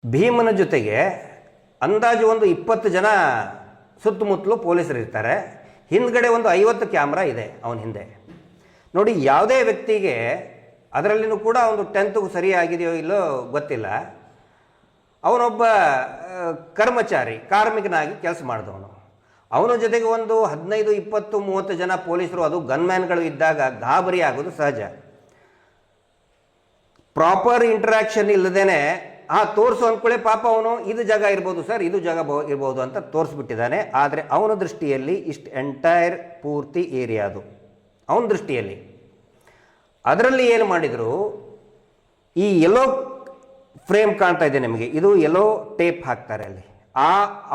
ಭೀಮನ ಜೊತೆಗೆ ಅಂದಾಜು ಒಂದು 20 ಜನ ಸುತ್ತಮುತ್ತಲು ಪೊಲೀಸರು ಇರ್ತಾರೆ. ಹಿಂದ್ಗಡೆ ಒಂದು 50 ಕ್ಯಾಮ್ರಾ ಇದೆ ಅವನ ಹಿಂದೆ. ನೋಡಿ, ಯಾವುದೇ ವ್ಯಕ್ತಿಗೆ ಅದರಲ್ಲಿನೂ ಕೂಡ ಒಂದು 10th ಸರಿಯಾಗಿದೆಯೋ ಇಲ್ಲೋ ಗೊತ್ತಿಲ್ಲ, ಅವನೊಬ್ಬ ಕರ್ಮಚಾರಿ, ಕಾರ್ಮಿಕನಾಗಿ ಕೆಲಸ ಮಾಡಿದವನು. ಅವನ ಜೊತೆಗೆ ಒಂದು 15, 20, 30 ಜನ ಪೊಲೀಸರು, ಅದು ಗನ್ಮ್ಯಾನ್ಗಳು ಇದ್ದಾಗ ಗಾಬರಿ ಆಗೋದು ಸಹಜ. ಪ್ರಾಪರ್ ಇಂಟ್ರಾಕ್ಷನ್ ಇಲ್ಲದೇನೆ ತೋರಿಸು ಅಂದ್ಕೊಳ್ಳೆ ಪಾಪ ಅವನು ಇದು ಜಾಗ ಇರ್ಬೋದು ಸರ್, ಇದು ಜಾಗ ಇರ್ಬೋದು ಅಂತ ತೋರಿಸ್ಬಿಟ್ಟಿದ್ದಾನೆ. ಆದರೆ ಅವನ ದೃಷ್ಟಿಯಲ್ಲಿ ಇಷ್ಟು ಎಂಟೈರ್ ಪೂರ್ತಿ ಏರಿಯಾ ಅದು ಅವನ ದೃಷ್ಟಿಯಲ್ಲಿ. ಅದರಲ್ಲಿ ಏನು ಮಾಡಿದರು, ಈ ಯೆಲ್ಲೋ ಫ್ರೇಮ್ ಕಾಣ್ತಾ ಇದೆ ನಿಮಗೆ, ಇದು ಯೆಲ್ಲೋ ಟೇಪ್ ಹಾಕ್ತಾರೆ ಅಲ್ಲಿ.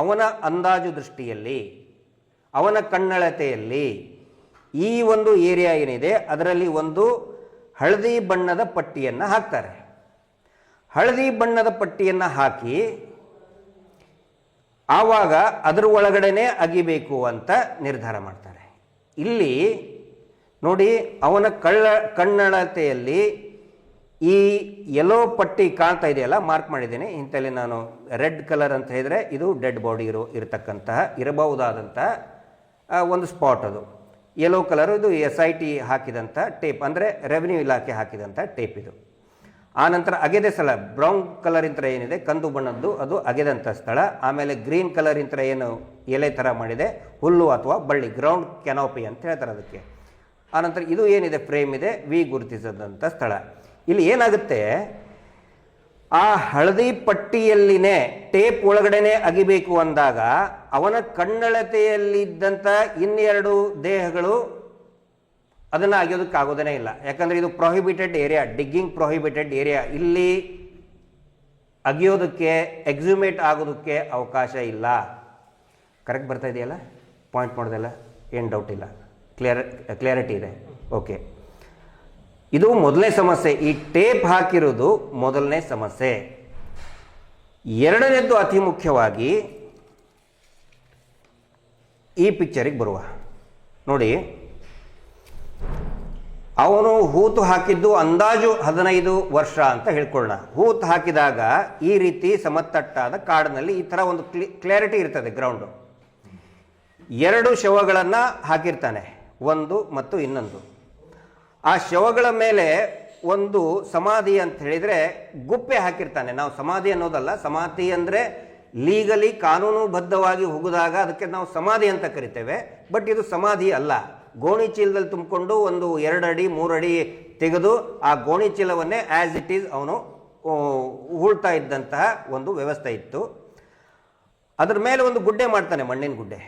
ಅವನ ಅಂದಾಜು ದೃಷ್ಟಿಯಲ್ಲಿ, ಅವನ ಕಣ್ಣಳತೆಯಲ್ಲಿ ಈ ಒಂದು ಏರಿಯಾ ಏನಿದೆ ಅದರಲ್ಲಿ ಒಂದು ಹಳದಿ ಬಣ್ಣದ ಪಟ್ಟಿಯನ್ನು ಹಾಕ್ತಾರೆ. ಹಳದಿ ಬಣ್ಣದ ಪಟ್ಟಿಯನ್ನು ಹಾಕಿ ಆವಾಗ ಅದರ ಒಳಗಡೆನೆ ಅಗಿಬೇಕು ಅಂತ ನಿರ್ಧಾರ ಮಾಡ್ತಾರೆ. ಇಲ್ಲಿ ನೋಡಿ, ಅವನ ಕಣ್ಣಳತೆಯಲ್ಲಿ ಈ ಯೆಲ್ಲೋ ಪಟ್ಟಿ ಕಾಣ್ತಾ ಇದೆಯಲ್ಲ, ಮಾರ್ಕ್ ಮಾಡಿದ್ದೇನೆ ಇಂಥಲ್ಲಿ ನಾನು. ರೆಡ್ ಕಲರ್ ಅಂತ ಹೇಳಿದರೆ ಇದು ಡೆಡ್ ಬಾಡಿ ಇರಬಹುದಾದಂತಹ ಒಂದು ಸ್ಪಾಟ್. ಅದು ಯೆಲ್ಲೋ ಕಲರ್, ಇದು SIT ಹಾಕಿದಂಥ ಟೇಪ್, ಅಂದರೆ ರೆವಿನ್ಯೂ ಇಲಾಖೆ ಹಾಕಿದಂಥ ಟೇಪ್ ಇದು. ಆನಂತರ ಅಗೆದ ಸ್ಥಳ, ಬ್ರೌನ್ ಕಲರ್ ಇಂಥ ಏನಿದೆ ಕಂದು ಬಣ್ಣದ್ದು, ಅದು ಅಗೆದಂಥ ಸ್ಥಳ. ಆಮೇಲೆ ಗ್ರೀನ್ ಕಲರ್ ಇಂಥ ಏನು ಎಲೆ ಥರ ಮಾಡಿದೆ, ಹುಲ್ಲು ಅಥವಾ ಬಳ್ಳಿ, ಗ್ರೌಂಡ್ ಕೆನೋಪಿ ಅಂತ ಹೇಳ್ತಾರೆ ಅದಕ್ಕೆ. ಆನಂತರ ಇದು ಏನಿದೆ ಫ್ರೇಮ್ ಇದೆ, ವಿ ಗುರುತಿಸಿದಂಥ ಸ್ಥಳ. ಇಲ್ಲಿ ಏನಾಗುತ್ತೆ, ಆ ಹಳದಿ ಪಟ್ಟಿಯಲ್ಲಿನೇ ಟೇಪ್ ಒಳಗಡೆನೆ ಅಗಿಬೇಕು ಅಂದಾಗ ಅವನ ಕಣ್ಣಳತೆಯಲ್ಲಿದ್ದಂಥ ಇನ್ನೆರಡು ದೇಹಗಳು ಅದನ್ನು ಅಗಿಯೋದಕ್ಕಾಗೋದೇ ಇಲ್ಲ. ಯಾಕಂದರೆ ಇದು prohibited area, digging prohibited area. ಇಲ್ಲಿ ಅಗಿಯೋದಕ್ಕೆ, ಎಕ್ಸಿಮೇಟ್ ಆಗೋದಕ್ಕೆ ಅವಕಾಶ ಇಲ್ಲ. ಕರೆಕ್ಟ್ ಬರ್ತಾ ಇದೆಯಲ್ಲ, ಪಾಯಿಂಟ್ ಮಾಡೋದಲ್ಲ, ಏನು ಡೌಟ್ ಇಲ್ಲ, ಕ್ಲಿಯರಿಟಿ ಇದೆ. ಓಕೆ, ಇದು ಮೊದಲನೇ ಸಮಸ್ಯೆ. ಈ ಟೇಪ್ ಹಾಕಿರೋದು ಮೊದಲನೇ ಸಮಸ್ಯೆ. ಎರಡನೇದ್ದು ಅತಿ ಮುಖ್ಯವಾಗಿ ಈ ಪಿಕ್ಚರಿಗೆ ಬರುವ. ನೋಡಿ, ಅವನು ಹೂತು ಹಾಕಿದ್ದು ಅಂದಾಜು 15 ವರ್ಷ ಅಂತ ಹೇಳ್ಕೊಳ್ಳೋಣ. ಹೂತು ಹಾಕಿದಾಗ ಈ ರೀತಿ ಸಮತಟ್ಟಾದ ಕಾಡಿನಲ್ಲಿ ಈ ಥರ ಒಂದು ಕ್ಲಾರಿಟಿ ಇರ್ತದೆ ಗ್ರೌಂಡು. 2 ಶವಗಳನ್ನು ಹಾಕಿರ್ತಾನೆ, ಒಂದು ಮತ್ತು ಇನ್ನೊಂದು. ಆ ಶವಗಳ ಮೇಲೆ ಒಂದು ಸಮಾಧಿ ಅಂತ ಹೇಳಿದರೆ ಗುಪ್ಪೆ ಹಾಕಿರ್ತಾನೆ. ನಾವು ಸಮಾಧಿ ಅನ್ನೋದಲ್ಲ, ಸಮಾಧಿ ಅಂದರೆ ಲೀಗಲಿ ಕಾನೂನುಬದ್ಧವಾಗಿ ಹೋಗಿದಾಗ ಅದಕ್ಕೆ ನಾವು ಸಮಾಧಿ ಅಂತ ಕರಿತೇವೆ. ಬಟ್ ಇದು ಸಮಾಧಿ ಅಲ್ಲ. ಗೋಣಿ ಚೀಲದಲ್ಲಿ ತುಂಬಿಕೊಂಡು ಒಂದು 2 ಅಡಿ 3 ಅಡಿ ತೆಗೆದು ಆ ಗೋಣಿ ಚೀಲವನ್ನೇ ಆ್ಯಸ್ ಇಟ್ ಈಸ್ ಅವನು ಹೂಳ್ತಾ ಇದ್ದಂತಹ ಒಂದು ವ್ಯವಸ್ಥೆ ಇತ್ತು. ಅದರ ಮೇಲೆ ಒಂದು ಗುಡ್ಡೆ ಮಾಡ್ತಾನೆ, ಮಣ್ಣಿನ ಗುಡ್ಡೆ.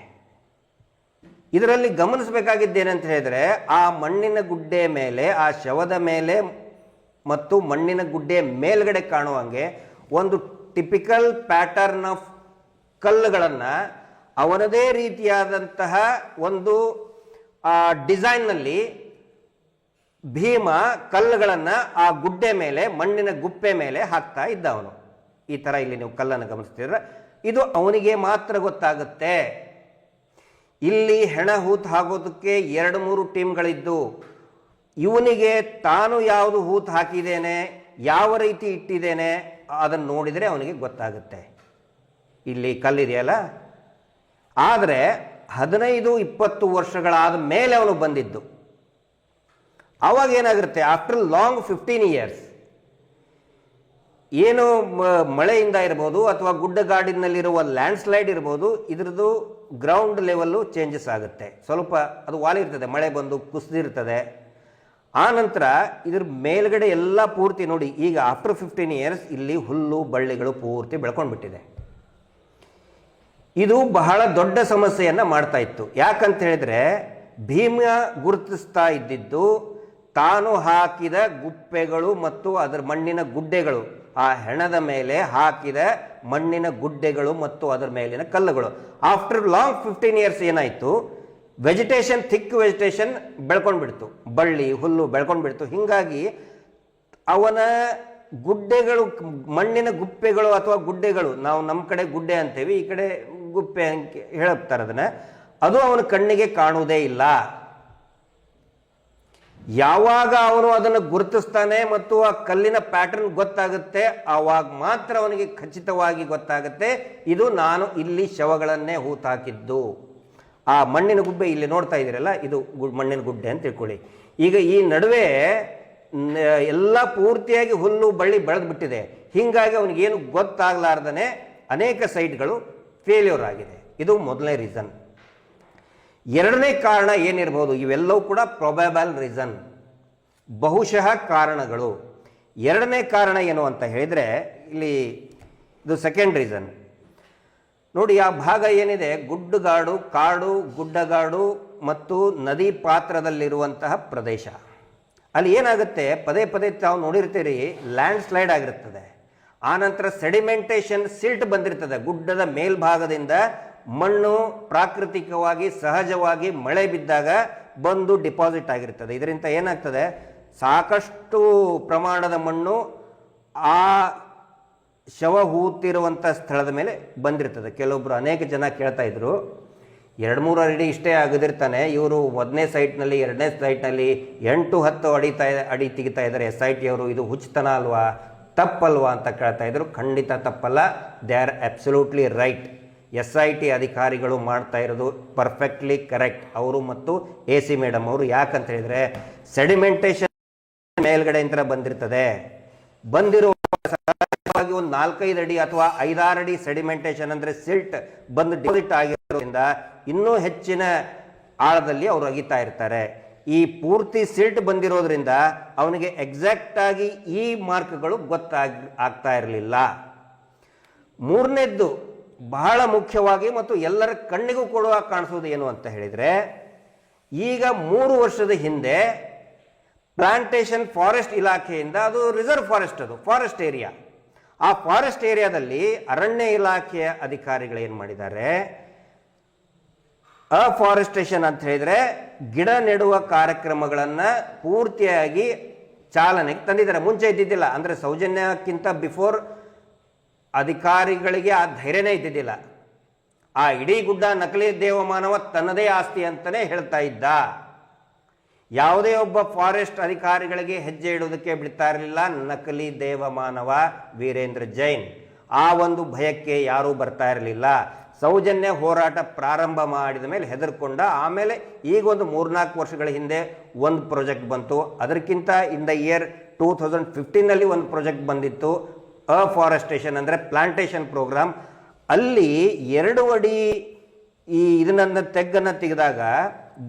ಇದರಲ್ಲಿ ಗಮನಿಸಬೇಕಾಗಿದ್ದೇನಂತ ಹೇಳಿದರೆ, ಆ ಮಣ್ಣಿನ ಗುಡ್ಡೆ ಮೇಲೆ, ಆ ಶವದ ಮೇಲೆ ಮತ್ತು ಮಣ್ಣಿನ ಗುಡ್ಡೆ ಮೇಲ್ಗಡೆ ಕಾಣುವಂಗೆ ಒಂದು ಟಿಪಿಕಲ್ ಪ್ಯಾಟರ್ನ್ ಆಫ್ ಕಲ್ಲುಗಳನ್ನು ಅವನದೇ ರೀತಿಯಾದಂತಹ ಒಂದು ಡಿಸೈನ್ನಲ್ಲಿ ಭೀಮ ಕಲ್ಲುಗಳನ್ನು ಆ ಗುಡ್ಡೆ ಮೇಲೆ, ಮಣ್ಣಿನ ಗುಪ್ಪೆ ಮೇಲೆ ಹಾಕ್ತಾ ಇದ್ದ ಅವನು. ಈ ಥರ ಇಲ್ಲಿ ನೀವು ಕಲ್ಲನ್ನು ಗಮನಿಸ್ತಿದ್ರೆ ಇದು ಅವನಿಗೆ ಮಾತ್ರ ಗೊತ್ತಾಗುತ್ತೆ. ಇಲ್ಲಿ ಹೆಣ ಹೂತು ಹಾಕೋದಕ್ಕೆ 2-3 ಟೀಮ್ಗಳಿದ್ದು, ಇವನಿಗೆ ತಾನು ಯಾವುದು ಹೂತು ಹಾಕಿದ್ದೇನೆ, ಯಾವ ರೀತಿ ಇಟ್ಟಿದ್ದೇನೆ ಅದನ್ನು ನೋಡಿದರೆ ಅವನಿಗೆ ಗೊತ್ತಾಗುತ್ತೆ. ಇಲ್ಲಿ ಕಲ್ಲಿದೆಯಲ್ಲ, ಆದರೆ 15-20 ವರ್ಷಗಳಾದ ಮೇಲೆ ಅವನು ಬಂದಿದ್ದು. ಆವಾಗ ಏನಾಗಿರುತ್ತೆ, ಆಫ್ಟರ್ ಲಾಂಗ್ 15 ಇಯರ್ಸ್, ಏನು ಮಳೆಯಿಂದ ಇರ್ಬೋದು ಅಥವಾ ಗುಡ್ಡಗಾಡಿನಲ್ಲಿರುವ ಲ್ಯಾಂಡ್ ಸ್ಲೈಡ್ ಇರ್ಬೋದು, ಇದ್ರದ್ದು ಗ್ರೌಂಡ್ ಲೆವೆಲ್ಲು ಚೇಂಜಸ್ ಆಗುತ್ತೆ. ಸ್ವಲ್ಪ ಅದು ವಾಲಿರ್ತದೆ, ಮಳೆ ಬಂದು ಕುಸಿದಿರ್ತದೆ. ಆ ನಂತರ ಇದ್ರ ಮೇಲ್ಗಡೆ ಎಲ್ಲ ಪೂರ್ತಿ ನೋಡಿ, ಈಗ ಆಫ್ಟರ್ 15 ಇಯರ್ಸ್ ಇಲ್ಲಿ ಹುಲ್ಲು ಬಳ್ಳಿಗಳು ಪೂರ್ತಿ ಬೆಳ್ಕೊಂಡ್ಬಿಟ್ಟಿದೆ. ಇದು ಬಹಳ ದೊಡ್ಡ ಸಮಸ್ಯೆಯನ್ನು ಮಾಡ್ತಾ ಇತ್ತು. ಯಾಕಂತ ಹೇಳಿದ್ರೆ, ಭೀಮ ಗುರುತಿಸ್ತಾ ಇದ್ದಿದ್ದು ತಾನು ಹಾಕಿದ ಗುಪ್ಪೆಗಳು ಮತ್ತು ಅದರ ಮಣ್ಣಿನ ಗುಡ್ಡೆಗಳು, ಆ ಹೆಣದ ಮೇಲೆ ಹಾಕಿದ ಮಣ್ಣಿನ ಗುಡ್ಡೆಗಳು ಮತ್ತು ಅದರ ಮೇಲಿನ ಕಲ್ಲುಗಳು. ಆಫ್ಟರ್ ಲಾಂಗ್ 15 ಇಯರ್ಸ್ ಏನಾಯಿತು, ವೆಜಿಟೇಷನ್, ಥಿಕ್ ವೆಜಿಟೇಷನ್ ಬೆಳ್ಕೊಂಡ್ಬಿಡ್ತು, ಬಳ್ಳಿ ಹುಲ್ಲು ಬೆಳ್ಕೊಂಡ್ಬಿಡ್ತು. ಹೀಗಾಗಿ ಅವನ ಗುಡ್ಡೆಗಳು, ಮಣ್ಣಿನ ಗುಪ್ಪೆಗಳು ಅಥವಾ ಗುಡ್ಡೆಗಳು, ನಾವು ನಮ್ಮ ಕಡೆ ಗುಡ್ಡೆ ಅಂತೇವೆ, ಈ ಕಡೆ ಗುಪ್ಪೆ ಅಂತ ಹೇಳ್ತಾರೆ ಅದನ್ನು, ಅದು ಅವನ ಕಣ್ಣಿಗೆ ಕಾಣುವುದೇ ಇಲ್ಲ. ಯಾವಾಗ ಅವನು ಅದನ್ನು ಗುರುತಿಸ್ತಾನೆ ಮತ್ತು ಆ ಕಲ್ಲಿನ ಪ್ಯಾಟರ್ನ್ ಗೊತ್ತಾಗುತ್ತೆ, ಆವಾಗ ಮಾತ್ರ ಅವನಿಗೆ ಖಚಿತವಾಗಿ ಗೊತ್ತಾಗುತ್ತೆ ಇದು ನಾನು ಇಲ್ಲಿ ಶವಗಳನ್ನೇ ಹೂತಾಕಿದ್ದು. ಆ ಮಣ್ಣಿನ ಗುಡ್ಡೆ ಇಲ್ಲಿ ನೋಡ್ತಾ ಇದ್ದೀರಲ್ಲ, ಇದು ಮಣ್ಣಿನ ಗುಡ್ಡೆ ಅಂತ ತಿಳ್ಕೊಳ್ಳಿ. ಈಗ ಈ ನಡುವೆ ಎಲ್ಲ ಪೂರ್ತಿಯಾಗಿ ಹುಲ್ಲು ಬಳ್ಳಿ ಬೆಳೆದು ಬಿಟ್ಟಿದೆ. ಹೀಗಾಗಿ ಅವನಿಗೇನು ಗೊತ್ತಾಗಲಾರ್ದೇ ಅನೇಕ ಸೈಟ್ಗಳು ಫೇಲ್ಯೂರ್ ಆಗಿದೆ. ಇದು ಮೊದಲನೇ ರೀಸನ್. ಎರಡನೇ ಕಾರಣ ಏನಿರ್ಬೋದು? ಇವೆಲ್ಲವೂ ಕೂಡ ಪ್ರೊಬೆಬಲ್ ರೀಸನ್, ಬಹುಶಃ ಕಾರಣಗಳು. ಎರಡನೇ ಕಾರಣ ಏನು ಅಂತ ಹೇಳಿದರೆ, ಇಲ್ಲಿ ಇದು ಸೆಕೆಂಡ್ ರೀಸನ್ ನೋಡಿ. ಆ ಭಾಗ ಏನಿದೆ, ಗುಡ್ಡಗಾಡು, ಕಾಡು, ಗುಡ್ಡಗಾಡು ಮತ್ತು ನದಿ ಪಾತ್ರದಲ್ಲಿರುವಂತಹ ಪ್ರದೇಶ. ಅಲ್ಲಿ ಏನಾಗುತ್ತೆ, ಪದೇ ಪದೇ ತಾವು ನೋಡಿರ್ತೀರಿ, ಲ್ಯಾಂಡ್ ಸ್ಲೈಡ್ ಆಗಿರ್ತದೆ. ಆನಂತರ ಸೆಡಿಮೆಂಟೇಷನ್, ಸಿಲ್ಟ್ ಬಂದಿರ್ತದೆ. ಗುಡ್ಡದ ಮೇಲ್ಭಾಗದಿಂದ ಮಣ್ಣು ಪ್ರಾಕೃತಿಕವಾಗಿ ಸಹಜವಾಗಿ ಮಳೆ ಬಿದ್ದಾಗ ಬಂದು ಡಿಪಾಸಿಟ್ ಆಗಿರ್ತದೆ. ಇದರಿಂದ ಏನಾಗ್ತದೆ, ಸಾಕಷ್ಟು ಪ್ರಮಾಣದ ಮಣ್ಣು ಆ ಶವ ಹೂತಿರುವಂಥ ಸ್ಥಳದ ಮೇಲೆ ಬಂದಿರ್ತದೆ. ಕೆಲವೊಬ್ಬರು ಅನೇಕ ಜನ ಕೇಳ್ತಾ ಇದ್ರು, 2-3 ಅಡಿ ಇಷ್ಟೇ ಆಗದಿರ್ತಾನೆ, ಇವರು ಮೊದಲನೇ ಸೈಟ್ನಲ್ಲಿ 2ನೇ ಸೈಟ್ನಲ್ಲಿ 8-10 ಅಡಿ ತೆಗಿತಾ ಇದ್ದಾರೆ SIT ಅವರು, ಇದು ಹುಚ್ಚತನ ಅಲ್ವಾ, ತಪ್ಪಲ್ವಾ ಅಂತ ಕೇಳ್ತಾ ಇದ್ರು. ಖಂಡಿತ ತಪ್ಪಲ್ಲ, they are absolutely right. SIT ಅಧಿಕಾರಿಗಳು ಮಾಡ್ತಾ ಇರೋದು ಪರ್ಫೆಕ್ಟ್ಲಿ ಕರೆಕ್ಟ್, ಅವರು ಮತ್ತು AC ಮೇಡಮ್ ಅವರು. ಯಾಕಂತ ಹೇಳಿದರೆ ಸೆಡಿಮೆಂಟೇಷನ್ ಮೇಲ್ಗಡೆಯಿಂದ ಬಂದಿರ್ತದೆ. ಬಂದಿರುವ ಒಂದು 4-5 ಅಡಿ ಅಥವಾ 5-6 ಅಡಿ ಸೆಡಿಮೆಂಟೇಷನ್ ಅಂದರೆ ಸಿಲ್ಟ್ ಬಂದು ಡಿಪಾಸಿಟ್ ಆಗಿರೋದ್ರಿಂದ ಇನ್ನೂ ಹೆಚ್ಚಿನ ಆಳದಲ್ಲಿ ಅವರು ಅಗಿತಾ ಇರ್ತಾರೆ. ಈ ಪೂರ್ತಿ ಸಿಲ್ಟ್ ಬಂದಿರೋದ್ರಿಂದ ಅವನಿಗೆ ಎಕ್ಸಾಕ್ಟ್ ಆಗಿ ಈ ಮಾರ್ಕ್ಗಳು ಆಗ್ತಾ ಇರಲಿಲ್ಲ. ಮೂರನೇದ್ದು ಬಹಳ ಮುಖ್ಯವಾಗಿ ಮತ್ತು ಎಲ್ಲರ ಕಣ್ಣಿಗೂ ಕೊಡುವ ಕಾಣಿಸೋದು ಏನು ಅಂತ ಹೇಳಿದರೆ, ಈಗ 3 ವರ್ಷದ ಹಿಂದೆ ಪ್ಲಾಂಟೇಶನ್ ಫಾರೆಸ್ಟ್ ಇಲಾಖೆಯಿಂದ, ಅದು ರಿಸರ್ವ್ ಫಾರೆಸ್ಟ್, ಅದು ಫಾರೆಸ್ಟ್ ಏರಿಯಾ, ಆ ಫಾರೆಸ್ಟ್ ಏರಿಯಾದಲ್ಲಿ ಅರಣ್ಯ ಇಲಾಖೆಯ ಅಧಿಕಾರಿಗಳು ಏನು ಮಾಡಿದ್ದಾರೆ, ಅಫಾರೆಸ್ಟೇಷನ್ ಅಂತ ಹೇಳಿದರೆ ಗಿಡ ನೆಡುವ ಕಾರ್ಯಕ್ರಮಗಳನ್ನು ಪೂರ್ತಿಯಾಗಿ ಚಾಲನೆಗೆ ತಂದಿದ್ದಾರೆ. ಮುಂಚೆ ಇದ್ದಿದ್ದಿಲ್ಲ, ಅಂದರೆ ಸೌಜನ್ಯಕ್ಕಿಂತ ಬಿಫೋರ್ ಅಧಿಕಾರಿಗಳಿಗೆ ಆ ಧೈರ್ಯನೇ ಇದ್ದಿದ್ದಿಲ್ಲ. ಆ ಇಡೀ ಗುಡ್ಡ ನಕಲಿ ದೇವಮಾನವ ತನ್ನದೇ ಆಸ್ತಿ ಅಂತಲೇ ಹೇಳ್ತಾ ಇದ್ದ. ಯಾವುದೇ ಒಬ್ಬ ಫಾರೆಸ್ಟ್ ಅಧಿಕಾರಿಗಳಿಗೆ ಹೆಜ್ಜೆ ಇಡೋದಕ್ಕೆ ಬಿಡ್ತಾ ಇರಲಿಲ್ಲ ನಕಲಿ ದೇವಮಾನವ ವೀರೇಂದ್ರ ಜೈನ್. ಆ ಒಂದು ಭಯಕ್ಕೆ ಯಾರೂ ಬರ್ತಾ ಇರಲಿಲ್ಲ. ಸೌಜನ್ಯ ಹೋರಾಟ ಪ್ರಾರಂಭ ಮಾಡಿದ ಮೇಲೆ ಹೆದರ್ಕೊಂಡ. ಆಮೇಲೆ ಈಗ ಒಂದು 3-4 ವರ್ಷಗಳ ಹಿಂದೆ ಒಂದು ಪ್ರಾಜೆಕ್ಟ್ ಬಂತು. ಅದಕ್ಕಿಂತ ಇನ್ ದ ಇಯರ್ 2015ನಲ್ಲಿ ಒಂದು ಪ್ರಾಜೆಕ್ಟ್ ಬಂದಿತ್ತು, ಅಫಾರೆಸ್ಟೇಷನ್ ಅಂದರೆ ಪ್ಲಾಂಟೇಶನ್ ಪ್ರೋಗ್ರಾಮ್. ಅಲ್ಲಿ 2 ಅಡಿ ಈ ಇದನ್ನ ತೆಗ್ಗನ್ನು ತೆಗೆದಾಗ,